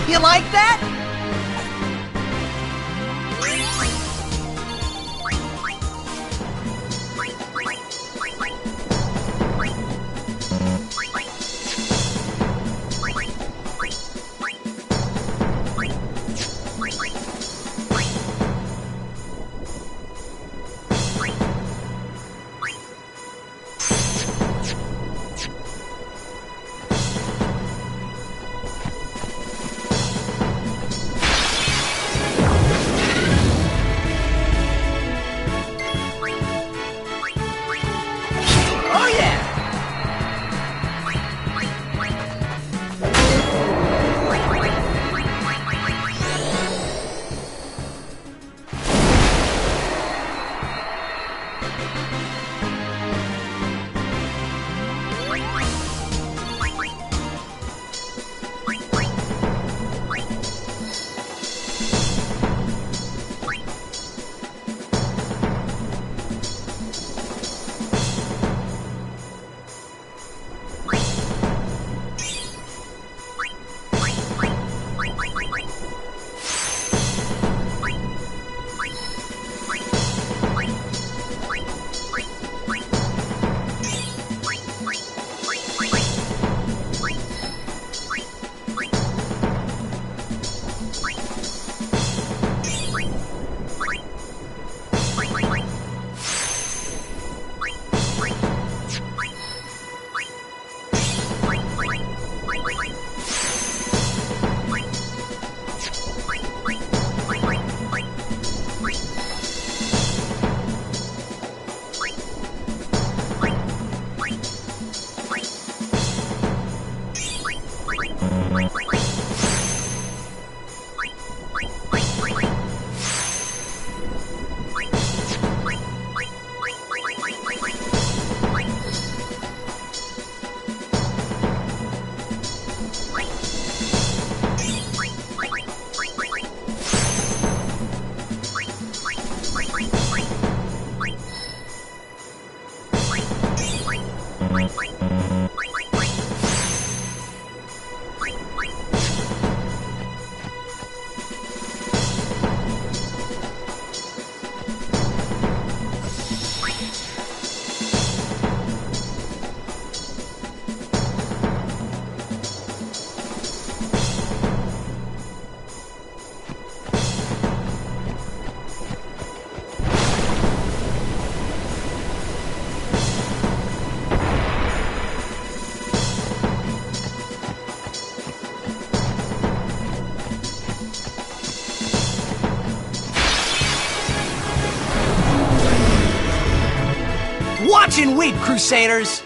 You like that? Watch and wait, Crusaders!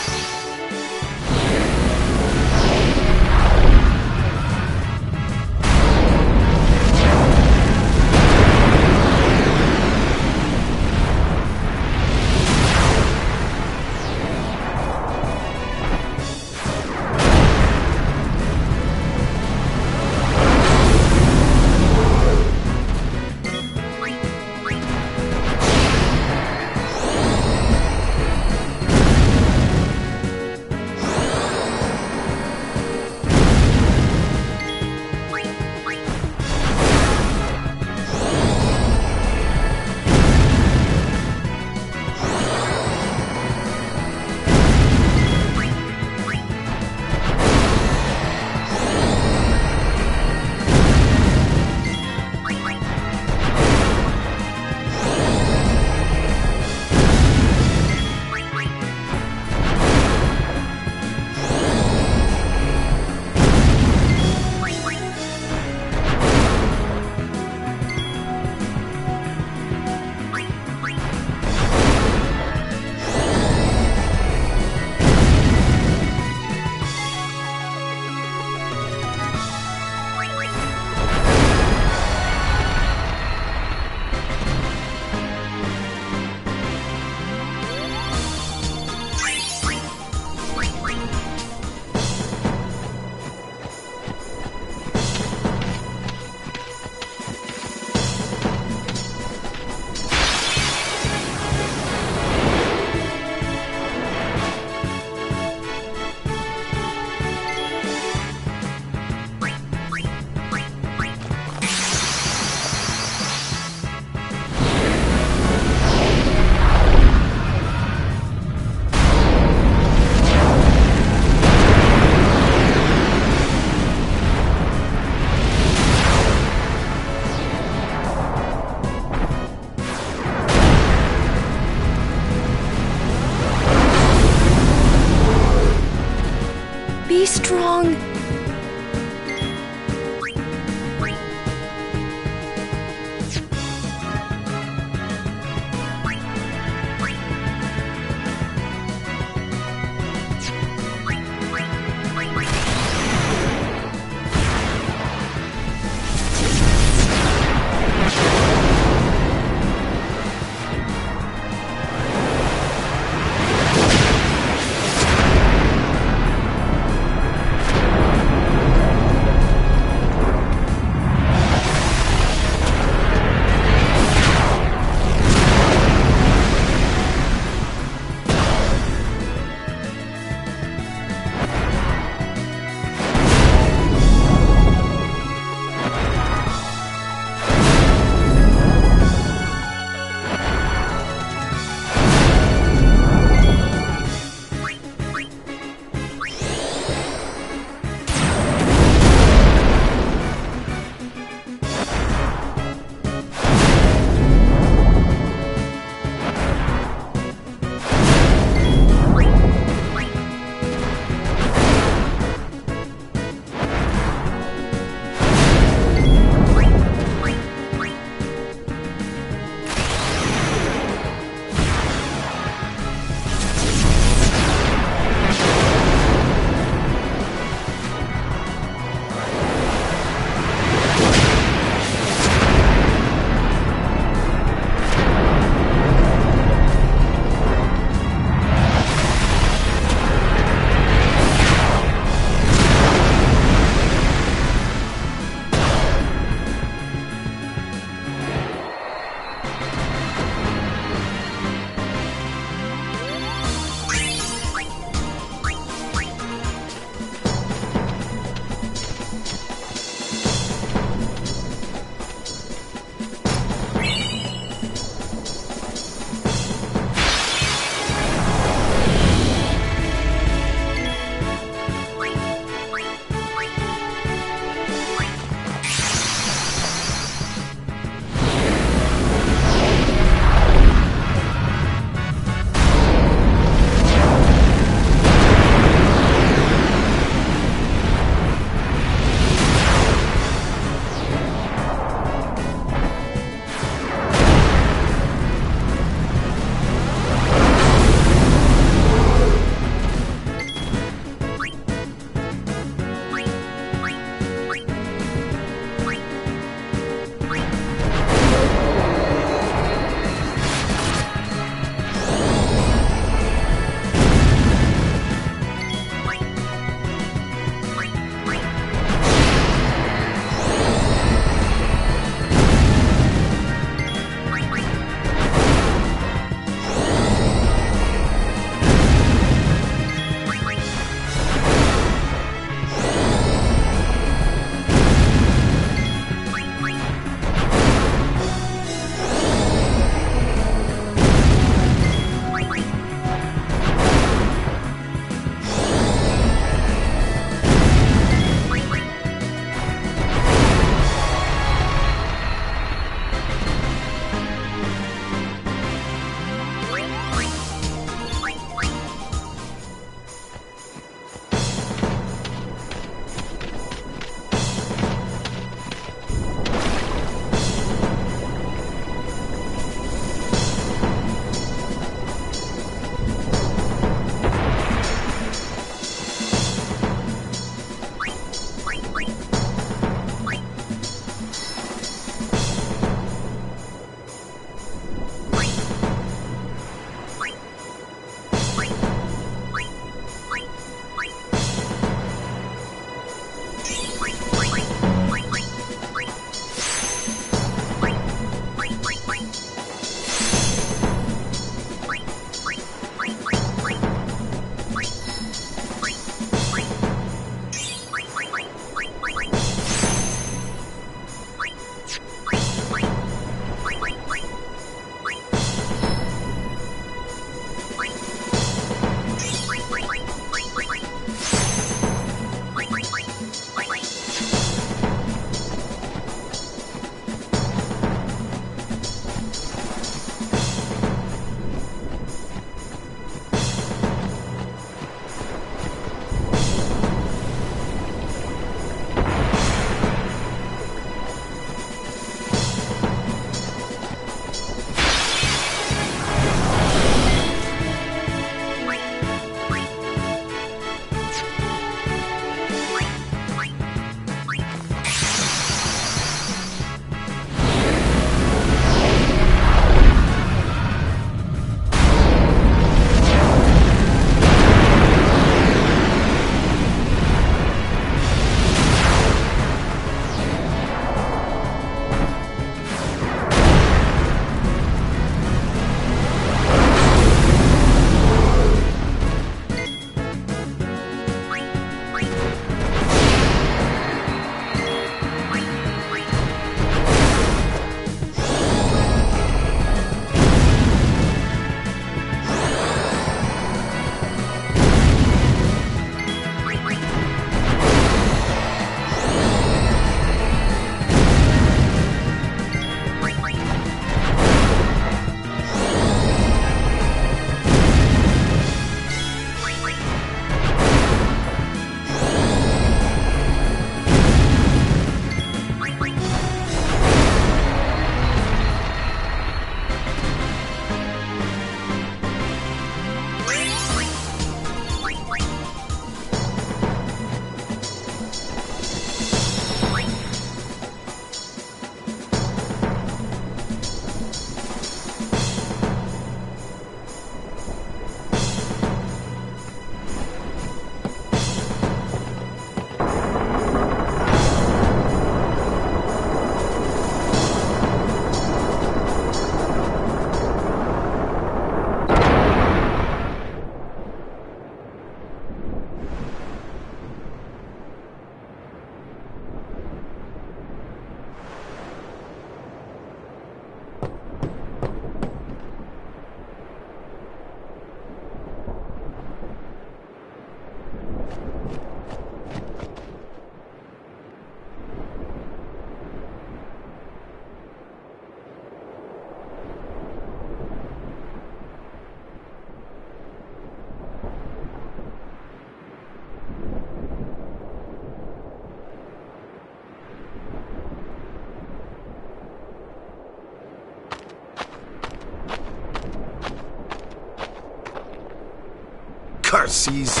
sees...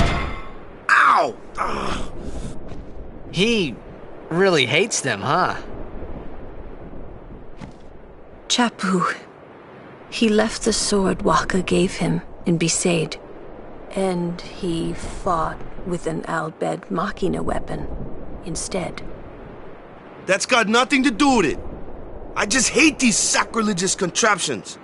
Ow! He really hates them, huh? Chapu. He left the sword Waka gave him in Besaid, and he fought with an Al Bhed Machina weapon instead. That's got nothing to do with it. I just hate these sacrilegious contraptions.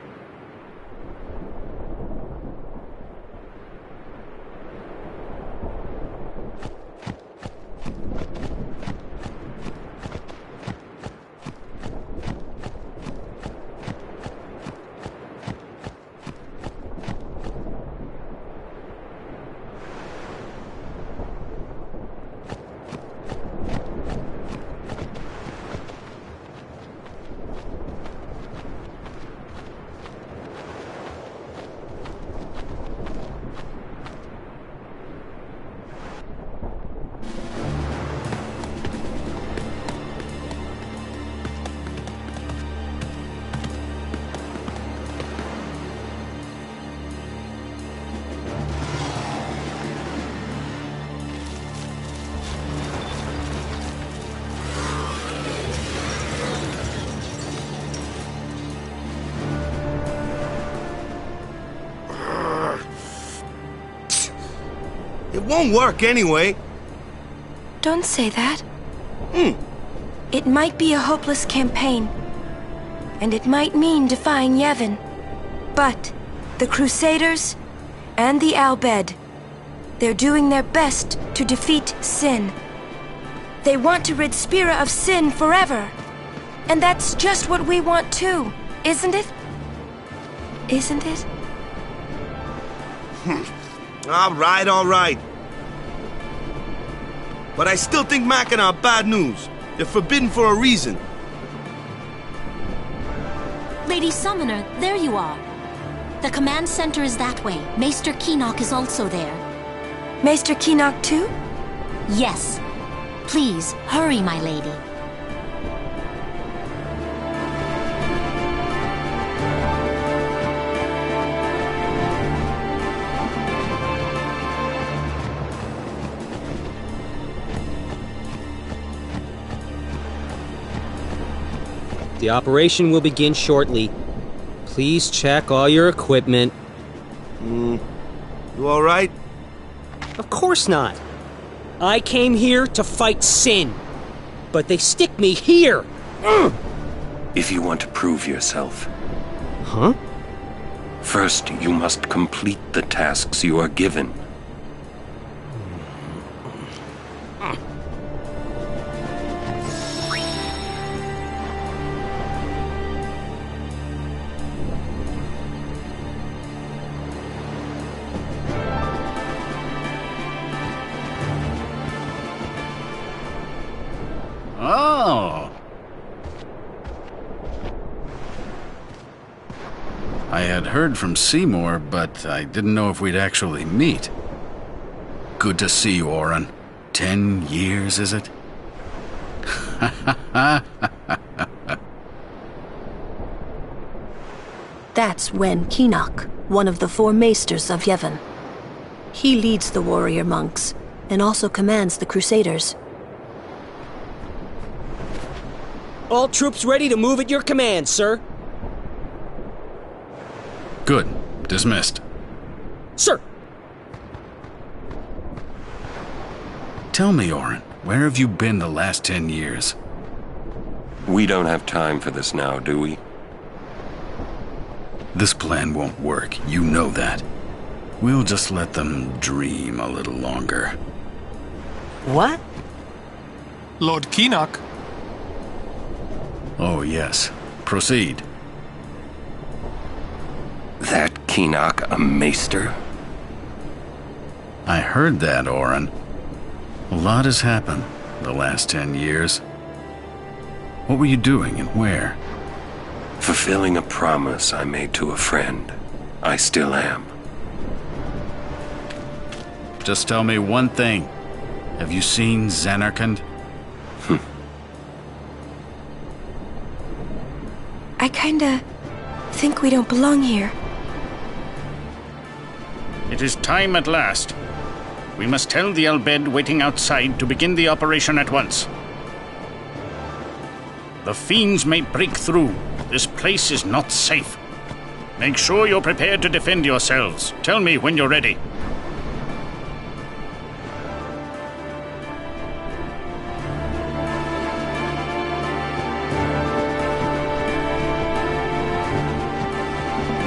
It won't work anyway. Don't say that. It might be a hopeless campaign. And it might mean defying Yevon. But the Crusaders and the Al Bhed, they're doing their best to defeat Sin. They want to rid Spira of Sin forever. And that's just what we want too, isn't it? Isn't it? All right. But I still think Machina are bad news. They're forbidden for a reason. Lady Summoner, there you are. The command center is that way. Maester Keenock is also there. Maester Keenock too? Yes. Please, hurry, my lady. The operation will begin shortly. Please check all your equipment. You all right? Of course not. I came here to fight Sin, but they stick me here. If you want to prove yourself. Huh? First, you must complete the tasks you are given. Oh. I had heard from Seymour, but I didn't know if we'd actually meet. Good to see you, Orin. 10 years, is it? That's Wen Keenock, one of the 4 maesters of Yevon. He leads the warrior monks, and also commands the Crusaders. All troops ready to move at your command, sir. Good. Dismissed. Sir! Tell me, Orin, where have you been the last 10 years? We don't have time for this now, do we? This plan won't work. You know that. We'll just let them dream a little longer. What? Lord Keenock. Oh, yes. Proceed. That Keenock a maester? I heard that, Orin. A lot has happened the last 10 years. What were you doing and where? Fulfilling a promise I made to a friend. I still am. Just tell me one thing. Have you seen Zanarkand? I kinda think we don't belong here. It is time at last. We must tell the Al Bhed waiting outside to begin the operation at once. The fiends may break through. This place is not safe. Make sure you're prepared to defend yourselves. Tell me when you're ready.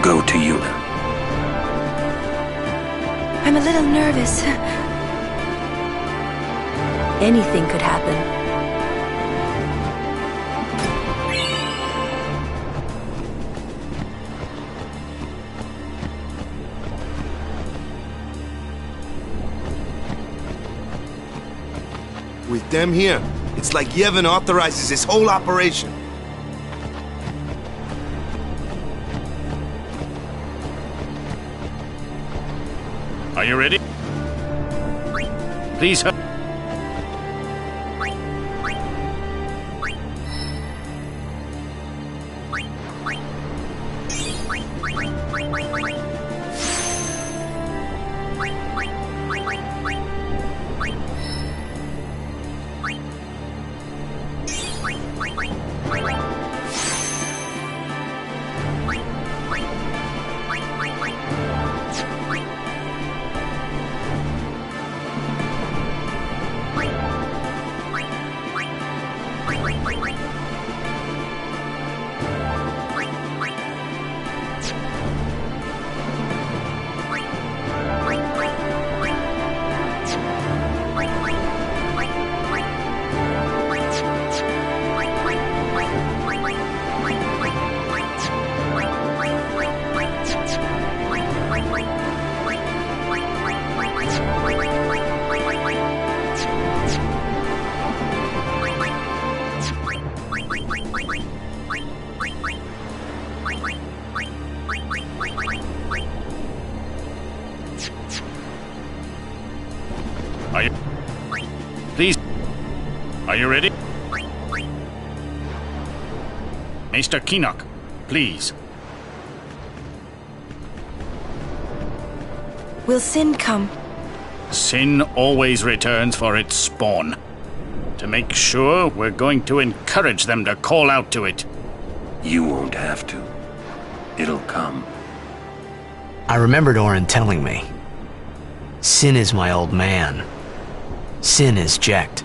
Go to Yuna. I'm a little nervous. Anything could happen. With them here, it's like Yevon authorizes this whole operation. Are you ready? Please help. Are you... Please... Are you ready? Maester Kinoc, please. Will Sin come? Sin always returns for its spawn. To make sure, we're going to encourage them to call out to it. You won't have to. It'll come. I remembered Orin telling me. Sin is my old man. Sin is Jecht.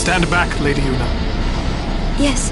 Stand back, Lady Yuna. Yes.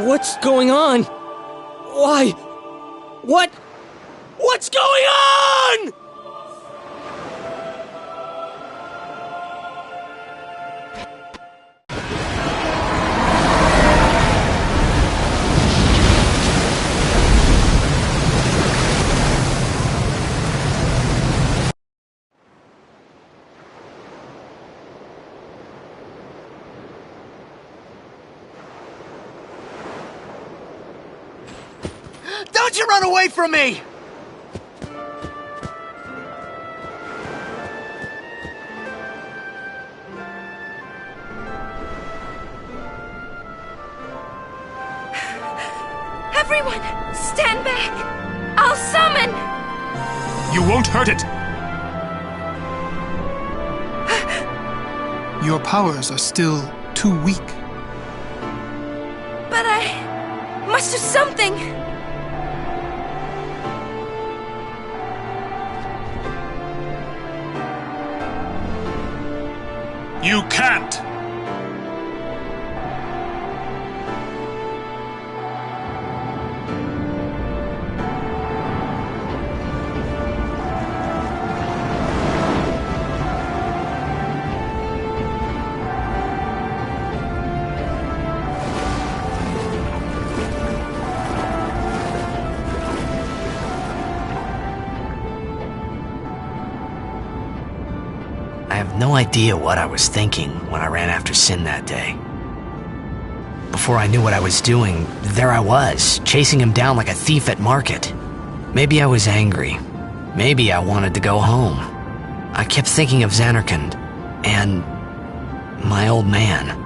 What's going on? Why? What? What's going on? Don't you run away from me! Everyone, stand back! I'll summon! You won't hurt it! Your powers are still too weak. But I must do something! You can't! I have no idea what I was thinking when I ran after Sin that day. Before I knew what I was doing, there I was, chasing him down like a thief at market. Maybe I was angry. Maybe I wanted to go home. I kept thinking of Zanarkand and my old man.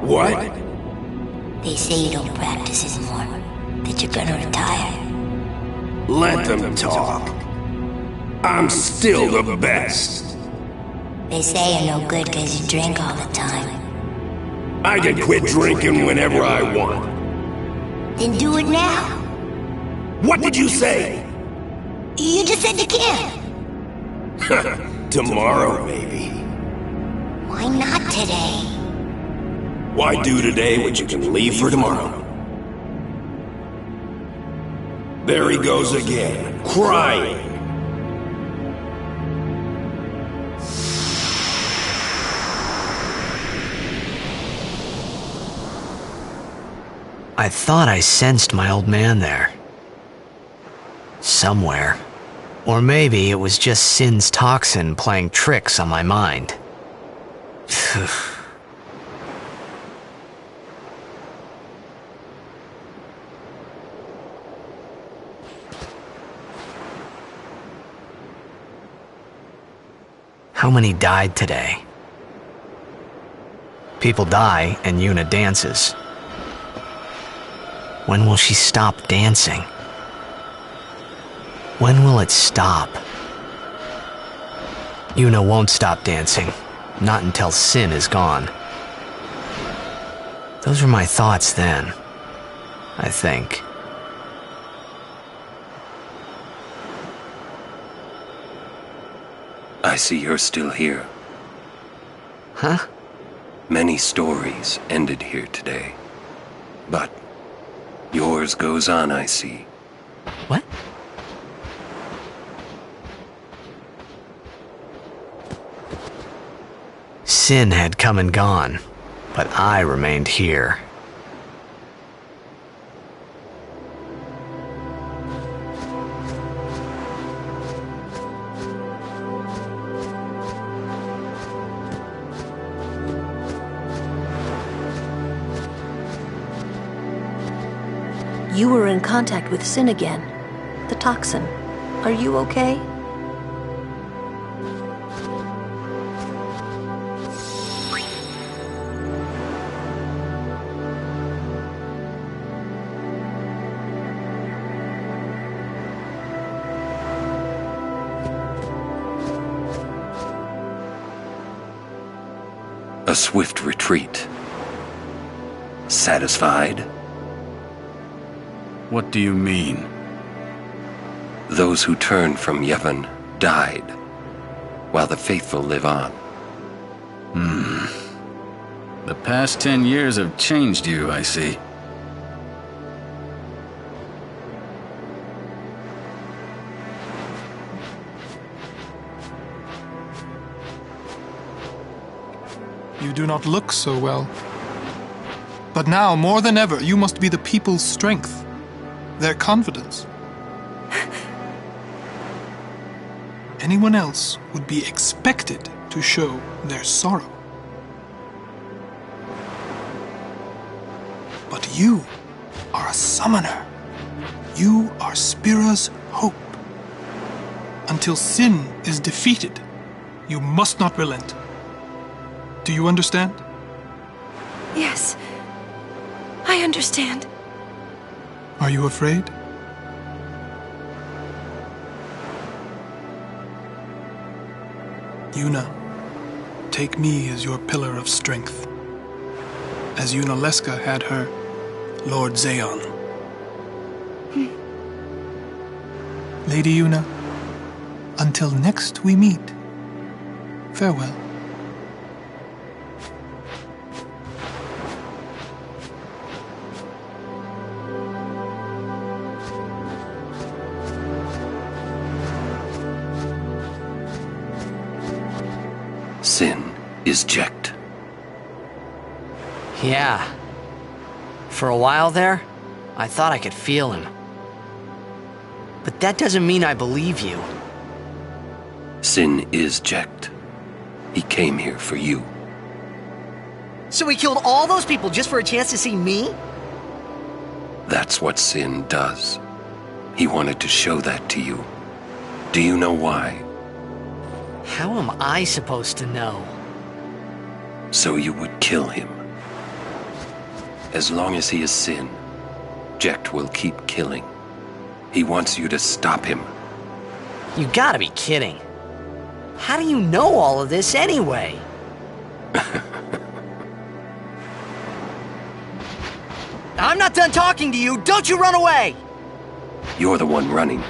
What? They say you don't practice anymore, that you're gonna retire. Let them talk. I'm still the best. They say you're no good because you drink all the time. I can quit drinking whenever I want. Then do it now. What did you say? You just said you can. Tomorrow, maybe. Why not today? Why do today what you can leave for tomorrow? There he goes again, crying. I thought I sensed my old man there. Somewhere. Or maybe it was just Sin's toxin playing tricks on my mind. How many died today? People die and Yuna dances. When will she stop dancing? When will it stop? Yuna won't stop dancing, not until Sin is gone. Those were my thoughts then, I think. I see you're still here. Huh? Many stories ended here today. But yours goes on, I see. What? Sin had come and gone, but I remained here. You were in contact with Sin again. The toxin. Are you okay? A swift retreat. Satisfied? What do you mean? Those who turned from Yevon died, while the faithful live on. The past 10 years have changed you, I see. You do not look so well. But now, more than ever, you must be the people's strength, their confidence. Anyone else would be expected to show their sorrow. But you are a summoner. You are Spira's hope. Until Sin is defeated, you must not relent. Do you understand? Yes, I understand. Are you afraid? Yuna, take me as your pillar of strength, as Yunalesca had her Lord Zayon. Lady Yuna, until next we meet, farewell. Sin is Jecht. Yeah. For a while there, I thought I could feel him. But that doesn't mean I believe you. Sin is Jecht. He came here for you. So he killed all those people just for a chance to see me? That's what Sin does. He wanted to show that to you. Do you know why? How am I supposed to know? So you would kill him. As long as he is Sin, Jecht will keep killing. He wants you to stop him. You gotta be kidding. How do you know all of this anyway? I'm not done talking to you! Don't you run away! You're the one running.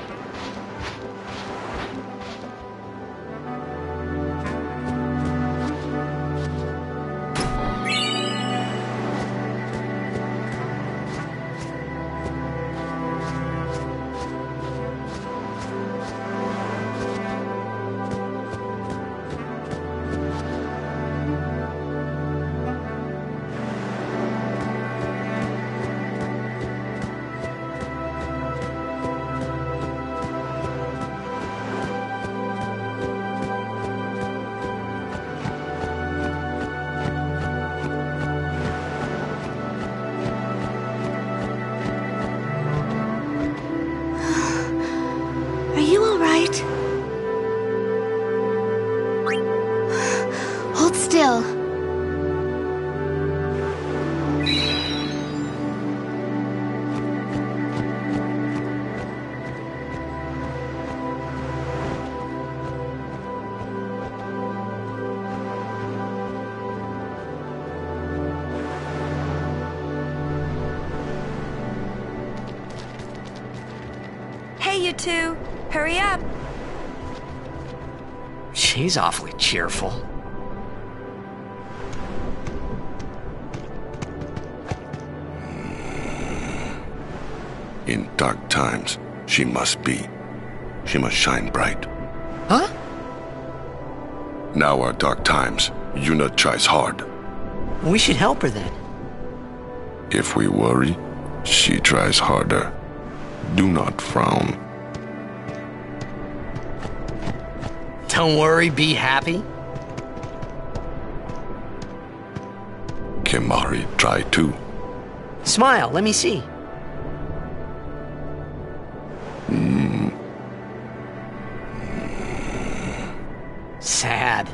you all right? Hold still. Hey, you two. Hurry up. She's awfully cheerful. In dark times, she must be. She must shine bright. Huh? Now are dark times. Yuna tries hard. We should help her then. If we worry, she tries harder. Do not frown. Don't worry, be happy. Kimahri try too. Smile, let me see. Sad.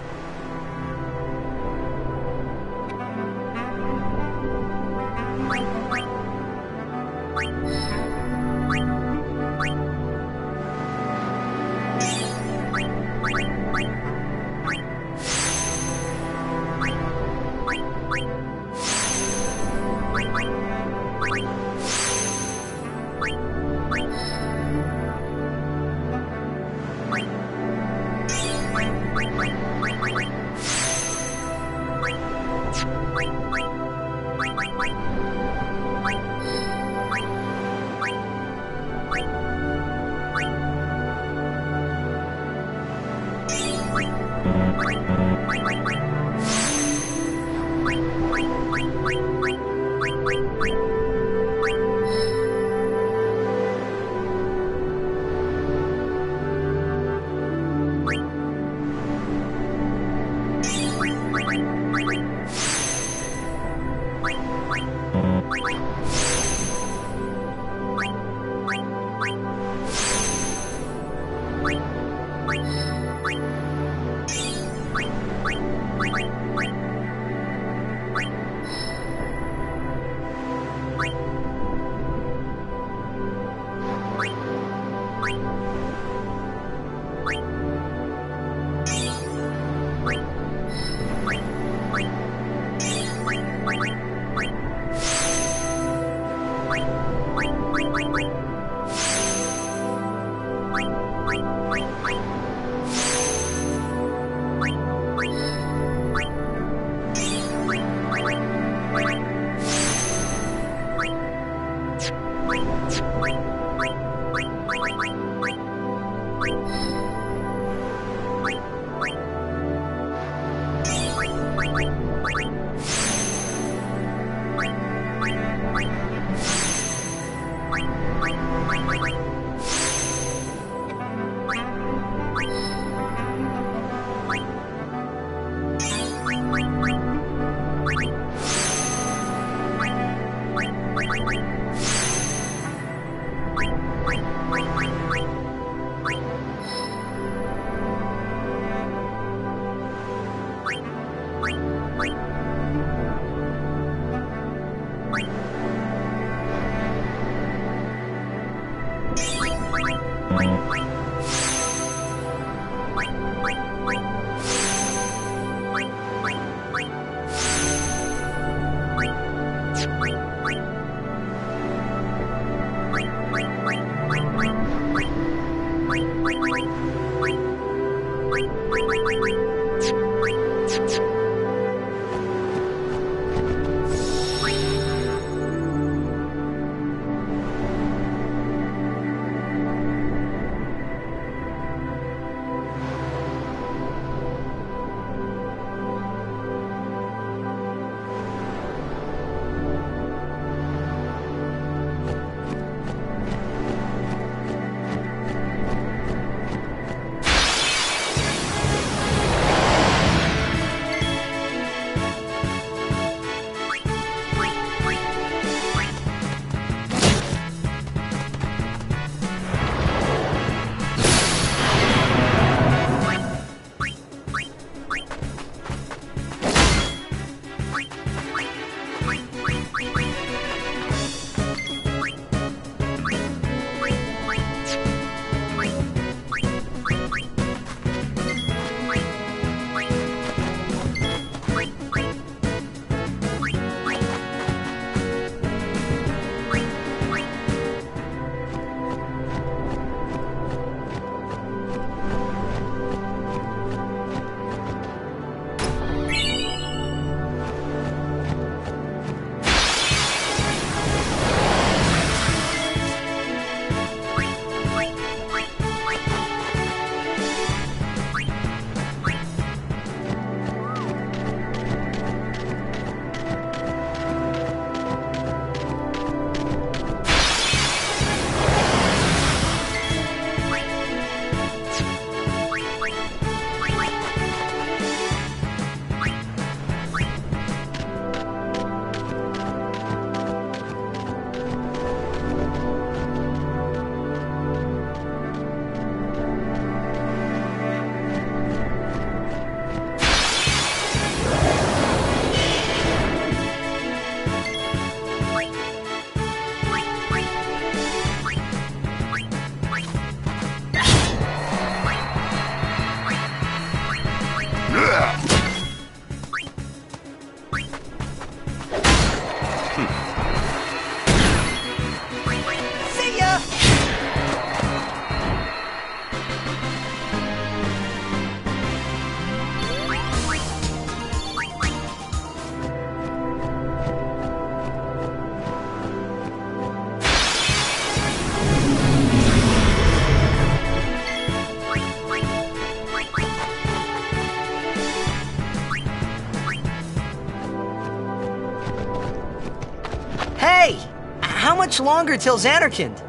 much longer till Zanarkand?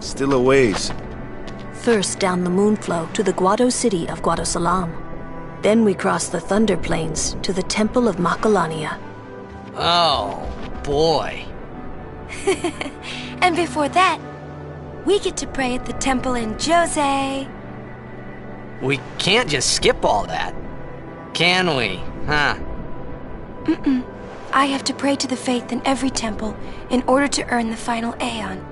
Still a ways. First down the Moonflow to the Guado city of Guadosalam. Then we cross the Thunder Plains to the Temple of Macalania. Oh, boy. And before that, we get to pray at the temple in Jose. We can't just skip all that, can we? Huh? Mm-mm. I have to pray to the faith in every temple in order to earn the final Aeon.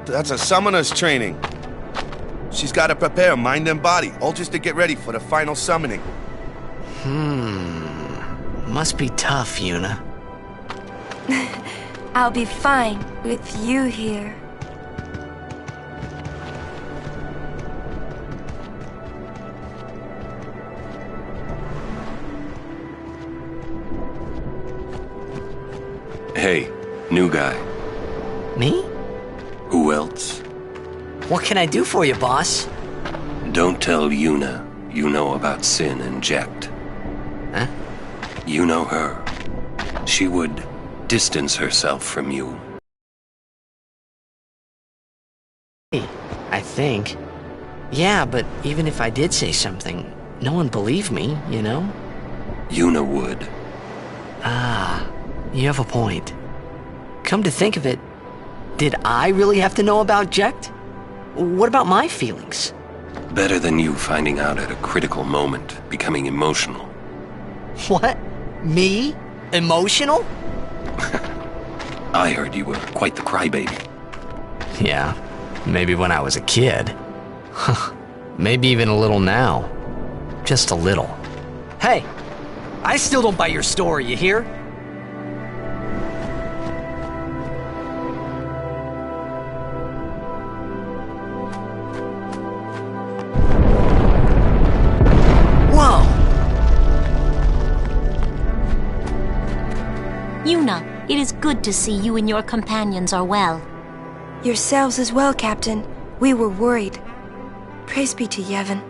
That's a summoner's training. She's got to prepare mind and body, all just to get ready for the final summoning. Must be tough, Yuna. I'll be fine with you here. Hey, new guy. Me? Who else? What can I do for you, boss? Don't tell Yuna you know about Sin and Jecht. Huh? You know her. She would distance herself from you. I think. Yeah, but even if I did say something, no one believed me, you know? Yuna would. Ah, you have a point. Come to think of it, did I really have to know about Jecht? What about my feelings? Better than you finding out at a critical moment, becoming emotional. What? Me? Emotional? I heard you were quite the crybaby. Yeah, maybe when I was a kid. Maybe even a little now. Just a little. Hey, I still don't buy your story, you hear? Whoa! Yuna, it is good to see you and your companions are well. Yourselves as well, Captain. We were worried. Praise be to Yevon.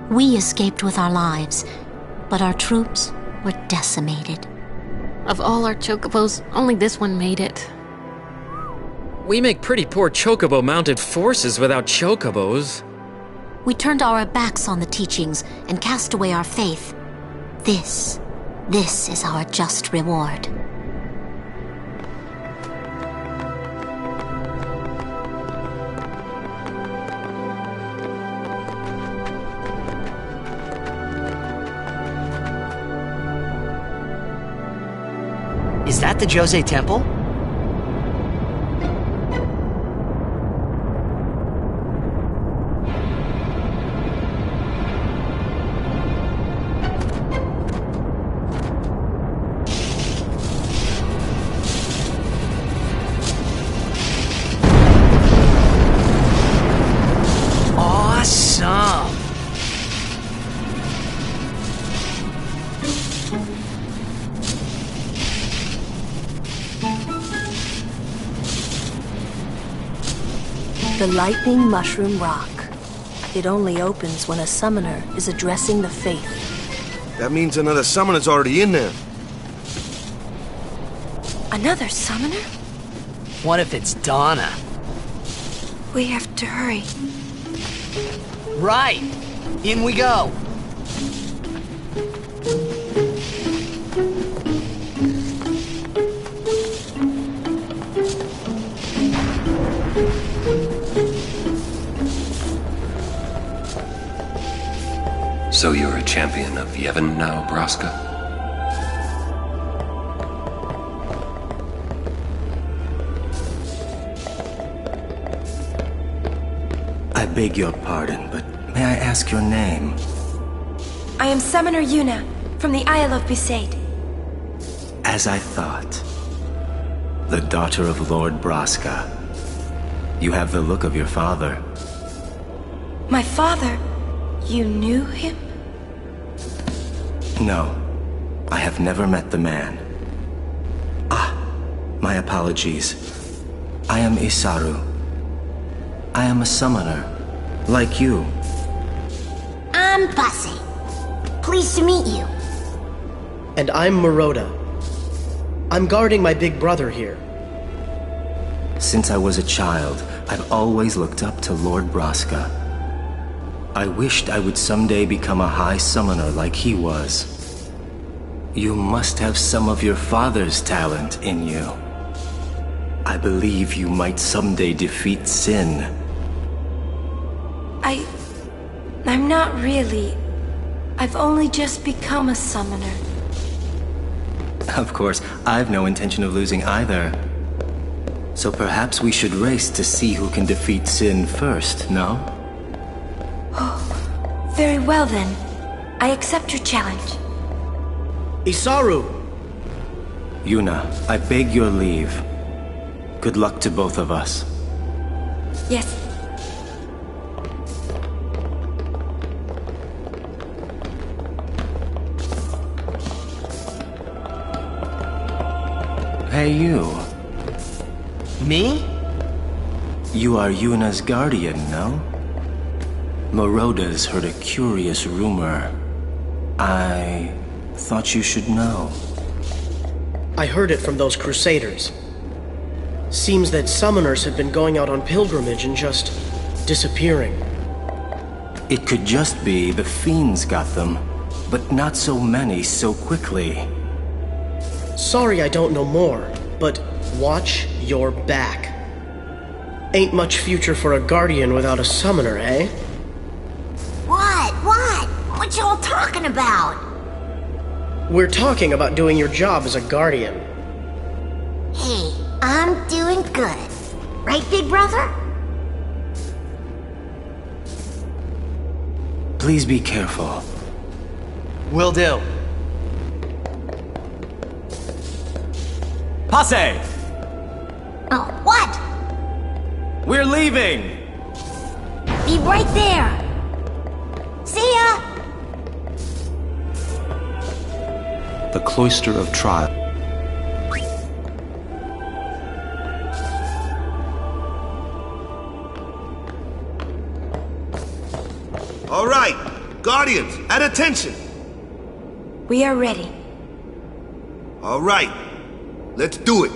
We escaped with our lives, but our troops were decimated. Of all our chocobos, only this one made it. We make pretty poor chocobo-mounted forces without chocobos. We turned our backs on the teachings and cast away our faith. This is our just reward. Is that the Jose Temple? Awesome! The Lightning Mushroom Rock. It only opens when a summoner is addressing the faith. That means another summoner's already in there. Another summoner? What if it's Donna? We have to hurry. Right! In we go! So you're a champion of Yevon now, Braska? I beg your pardon, but may I ask your name? I am Summoner Yuna, from the Isle of Besaid. As I thought. The daughter of Lord Braska. You have the look of your father. My father? You knew him? No, I have never met the man. Ah, my apologies. I am Isaru. I am a summoner, like you. I'm Bussy. Pleased to meet you. And I'm Maroda. I'm guarding my big brother here. Since I was a child, I've always looked up to Lord Braska. I wished I would someday become a high summoner like he was. You must have some of your father's talent in you. I believe you might someday defeat Sin. I'm not really. I've only just become a summoner. Of course, I've no intention of losing either. So perhaps we should race to see who can defeat Sin first, no? Oh, very well then. I accept your challenge. Isaru! Yuna, I beg your leave. Good luck to both of us. Yes. Hey, you. Me? You are Yuna's guardian, no? Moroda's heard a curious rumor. I thought you should know. I heard it from those Crusaders. Seems that summoners have been going out on pilgrimage and just disappearing. It could just be the fiends got them, but not so many so quickly. Sorry I don't know more, but watch your back. Ain't much future for a guardian without a summoner, eh? What? What y'all talking about? We're talking about doing your job as a guardian. Hey, I'm doing good. Right, big brother? Please be careful. Will do. Passe! Oh, what? We're leaving! Be right there! See ya! The Cloister of Trial. All right, Guardians, at attention! We are ready. All right, let's do it.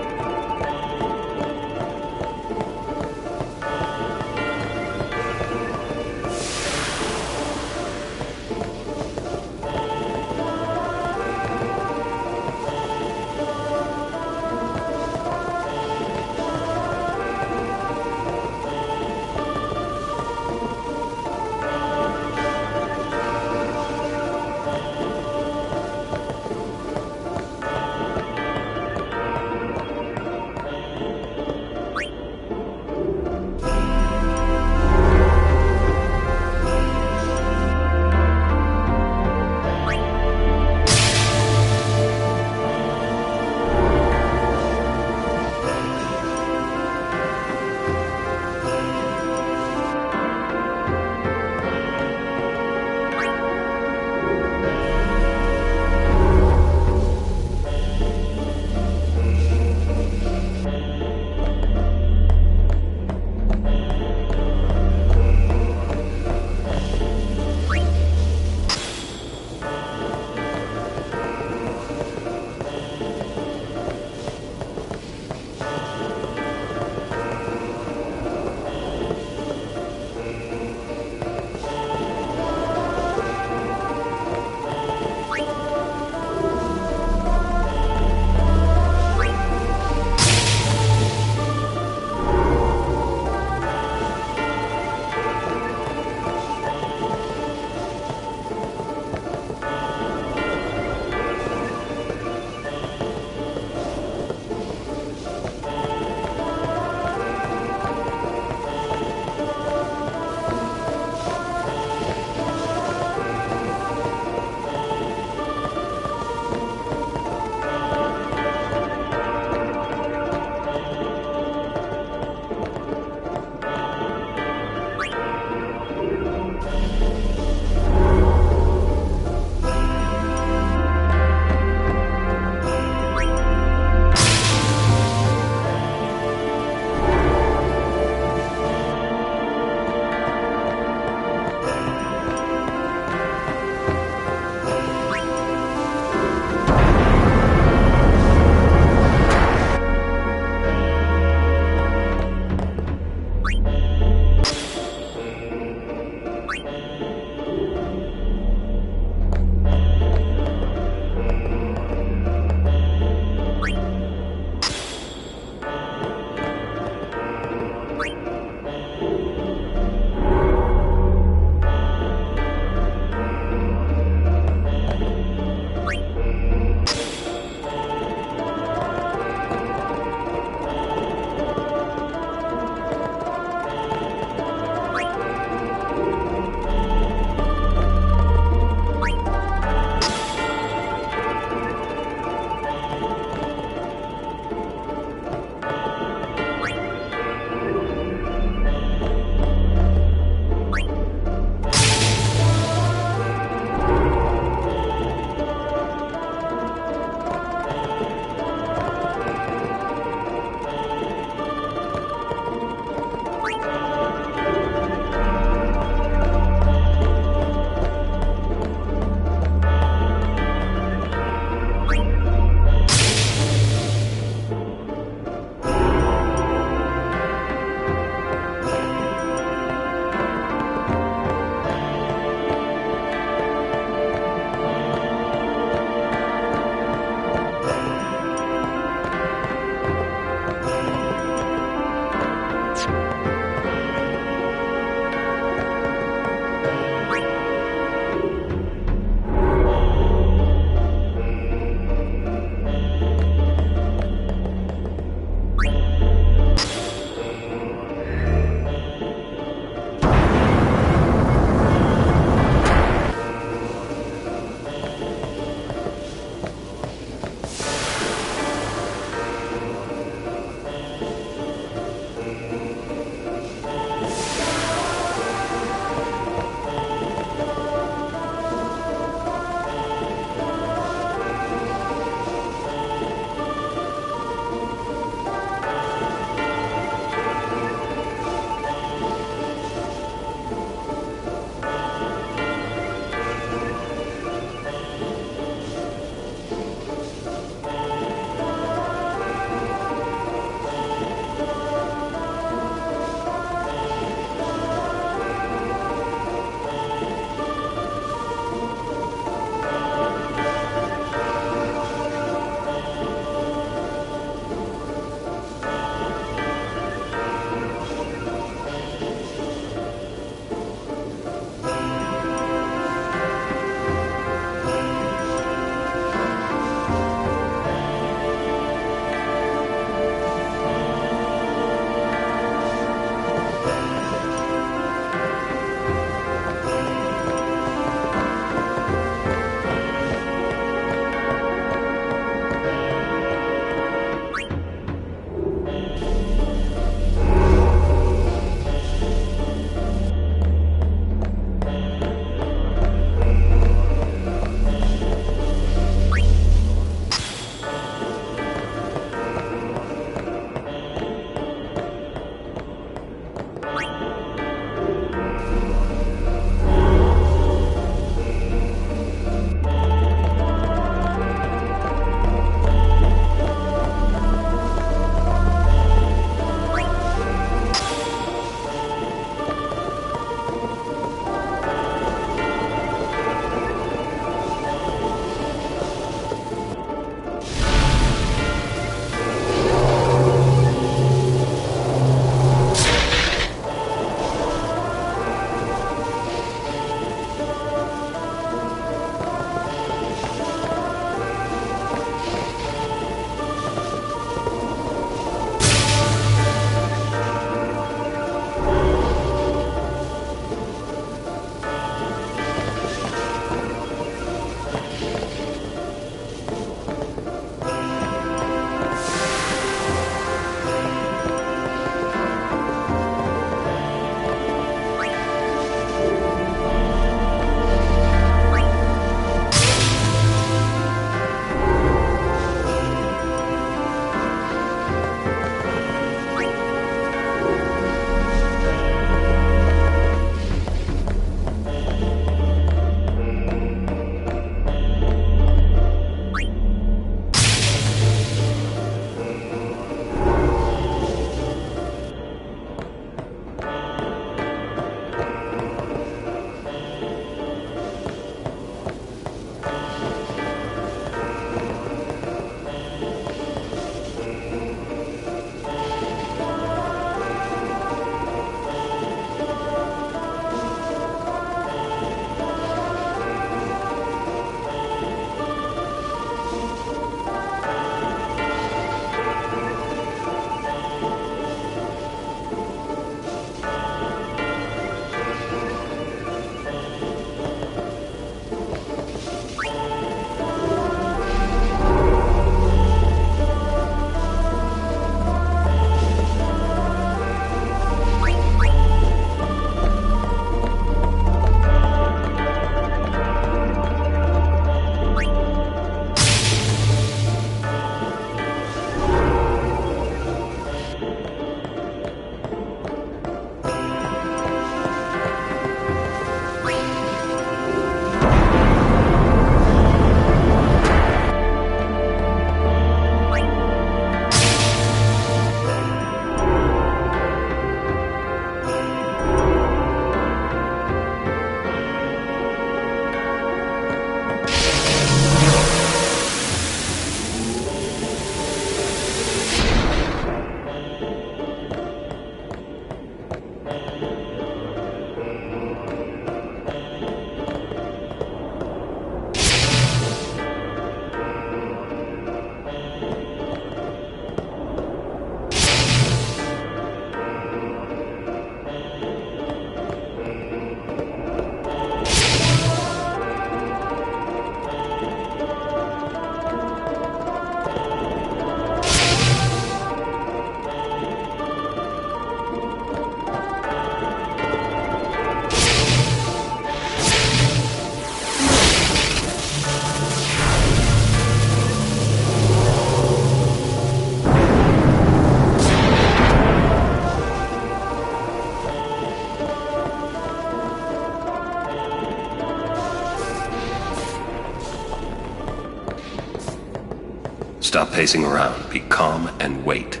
Stop pacing around. Be calm and wait.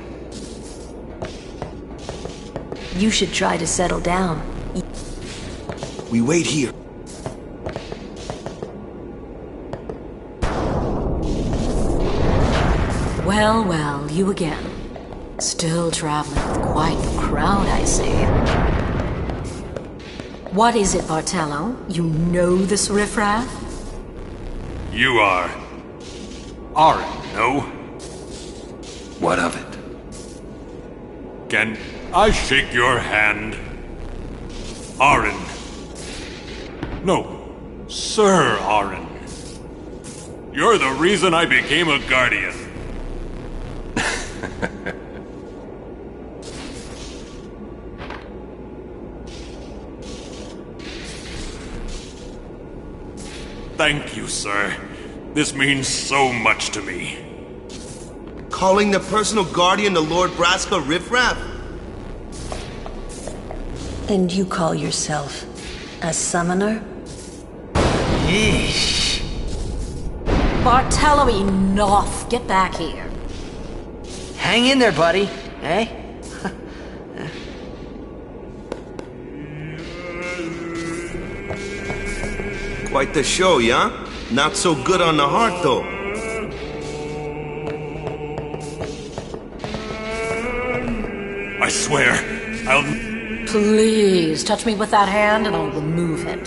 You should try to settle down. We wait here. Well, well, you again. Still traveling with quite the crowd, I see. What is it, Bartello? You know this riffraff? You are... Arin, no? What of it? Can I shake your hand? Arin. No, Sir Arin. You're the reason I became a Guardian. Thank you, sir. This means so much to me. Calling the personal guardian to Lord Braska riffraff? And you call yourself a summoner? Yeesh. Bartello, enough! Get back here. Hang in there, buddy. Eh? Quite the show, yeah? Not so good on the heart, though. I swear, I'll... Please, touch me with that hand and I'll remove it.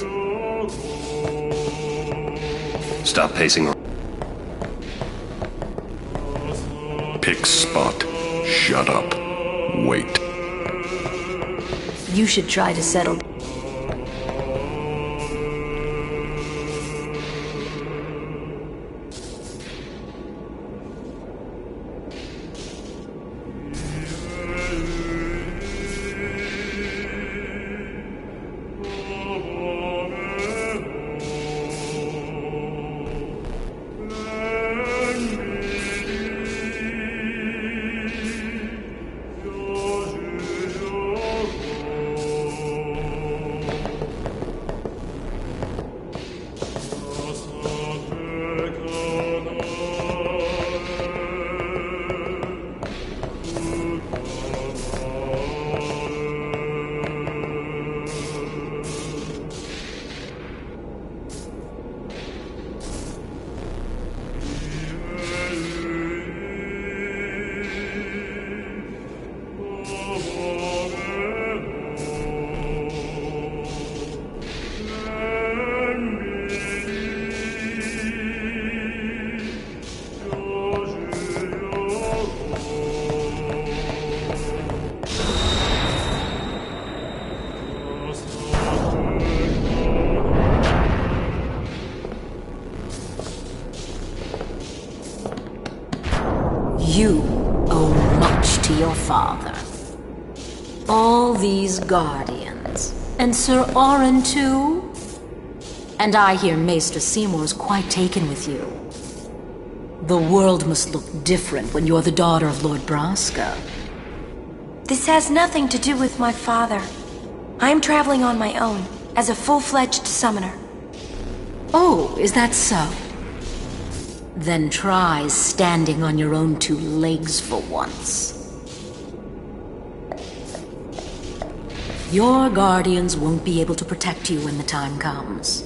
Stop pacing around. Pick spot. Shut up. Wait. You should try to settle. You owe much to your father. All these guardians. And Sir Arin too? And I hear Maester Seymour's quite taken with you. The world must look different when you're the daughter of Lord Braska. This has nothing to do with my father. I'm traveling on my own, as a full-fledged summoner. Oh, is that so? Then try standing on your own two legs for once. Your guardians won't be able to protect you when the time comes.